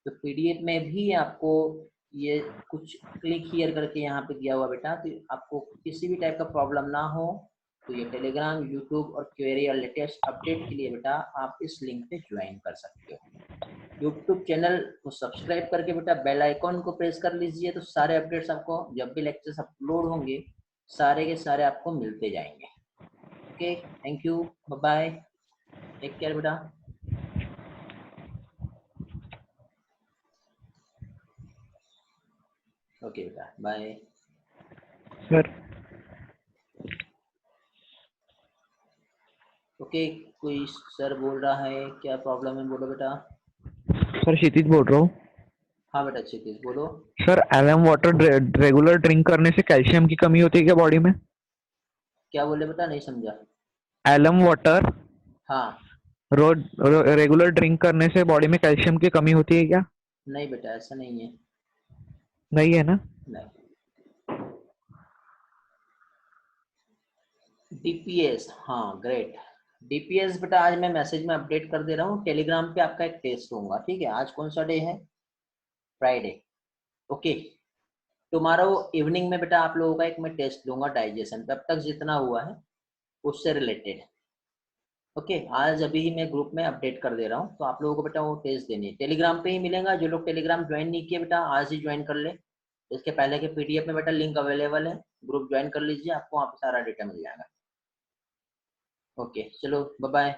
तो पीडीएफ में भी आपको ये कुछ क्लिक हियर करके यहाँ पे दिया हुआ बेटा, तो आपको किसी भी टाइप का प्रॉब्लम ना हो तो ये टेलीग्राम, यूट्यूब और क्वेरी और लेटेस्ट अपडेट के लिए बेटा आप इस लिंक पे ज्वाइन कर सकते हो। यूट्यूब चैनल को सब्सक्राइब करके बेटा बेल आइकॉन को प्रेस कर लीजिए, तो सारे अपडेट्स आपको जब भी लेक्चर्स अपलोड होंगे सारे के सारे आपको मिलते जाएंगे। Okay, thank you, bye bye, take care बेटा। ओके बेटा, बाय। सर ओके, कोई सर बोल रहा है, क्या प्रॉब्लम है, बोलो बेटा। सर क्षितिज बोल रहा हूँ। हाँ बेटा क्षितिज बोलो। Sir LM water regular drink करने से कैल्शियम की कमी होती है क्या बॉडी में? क्या बोले बेटा, नहीं समझा। एलएम वाटर हाँ, रोज रेगुलर ड्रिंक करने से बॉडी में कैल्शियम की कमी होती है क्या? नहीं बेटा ऐसा नहीं है, नहीं है ना? नहीं। डीपीएस, हाँ ग्रेट। डीपीएस बेटा आज मैं मैसेज में अपडेट कर दे रहा हूँ, टेलीग्राम पे आपका एक टेस्ट होगा, ठीक है। आज कौन सा डे है, फ्राइडे। ओके, टुमारो इवनिंग में बेटा आप लोगों का एक मैं टेस्ट लूंगा डाइजेशन पे, अब तक जितना हुआ है उससे रिलेटेड। ओके, आज अभी ही मैं ग्रुप में अपडेट कर दे रहा हूँ, तो आप लोगों को बेटा वो टेस्ट देनी है, टेलीग्राम पे ही मिलेगा। जो लोग टेलीग्राम ज्वाइन नहीं किए बेटा आज ही ज्वाइन कर ले, इसके पहले के पीडीएफ में बेटा लिंक अवेलेबल है, ग्रुप ज्वाइन कर लीजिए, आपको वहाँ पे सारा डेटा मिल जाएगा। ओके चलो, बाय बाय।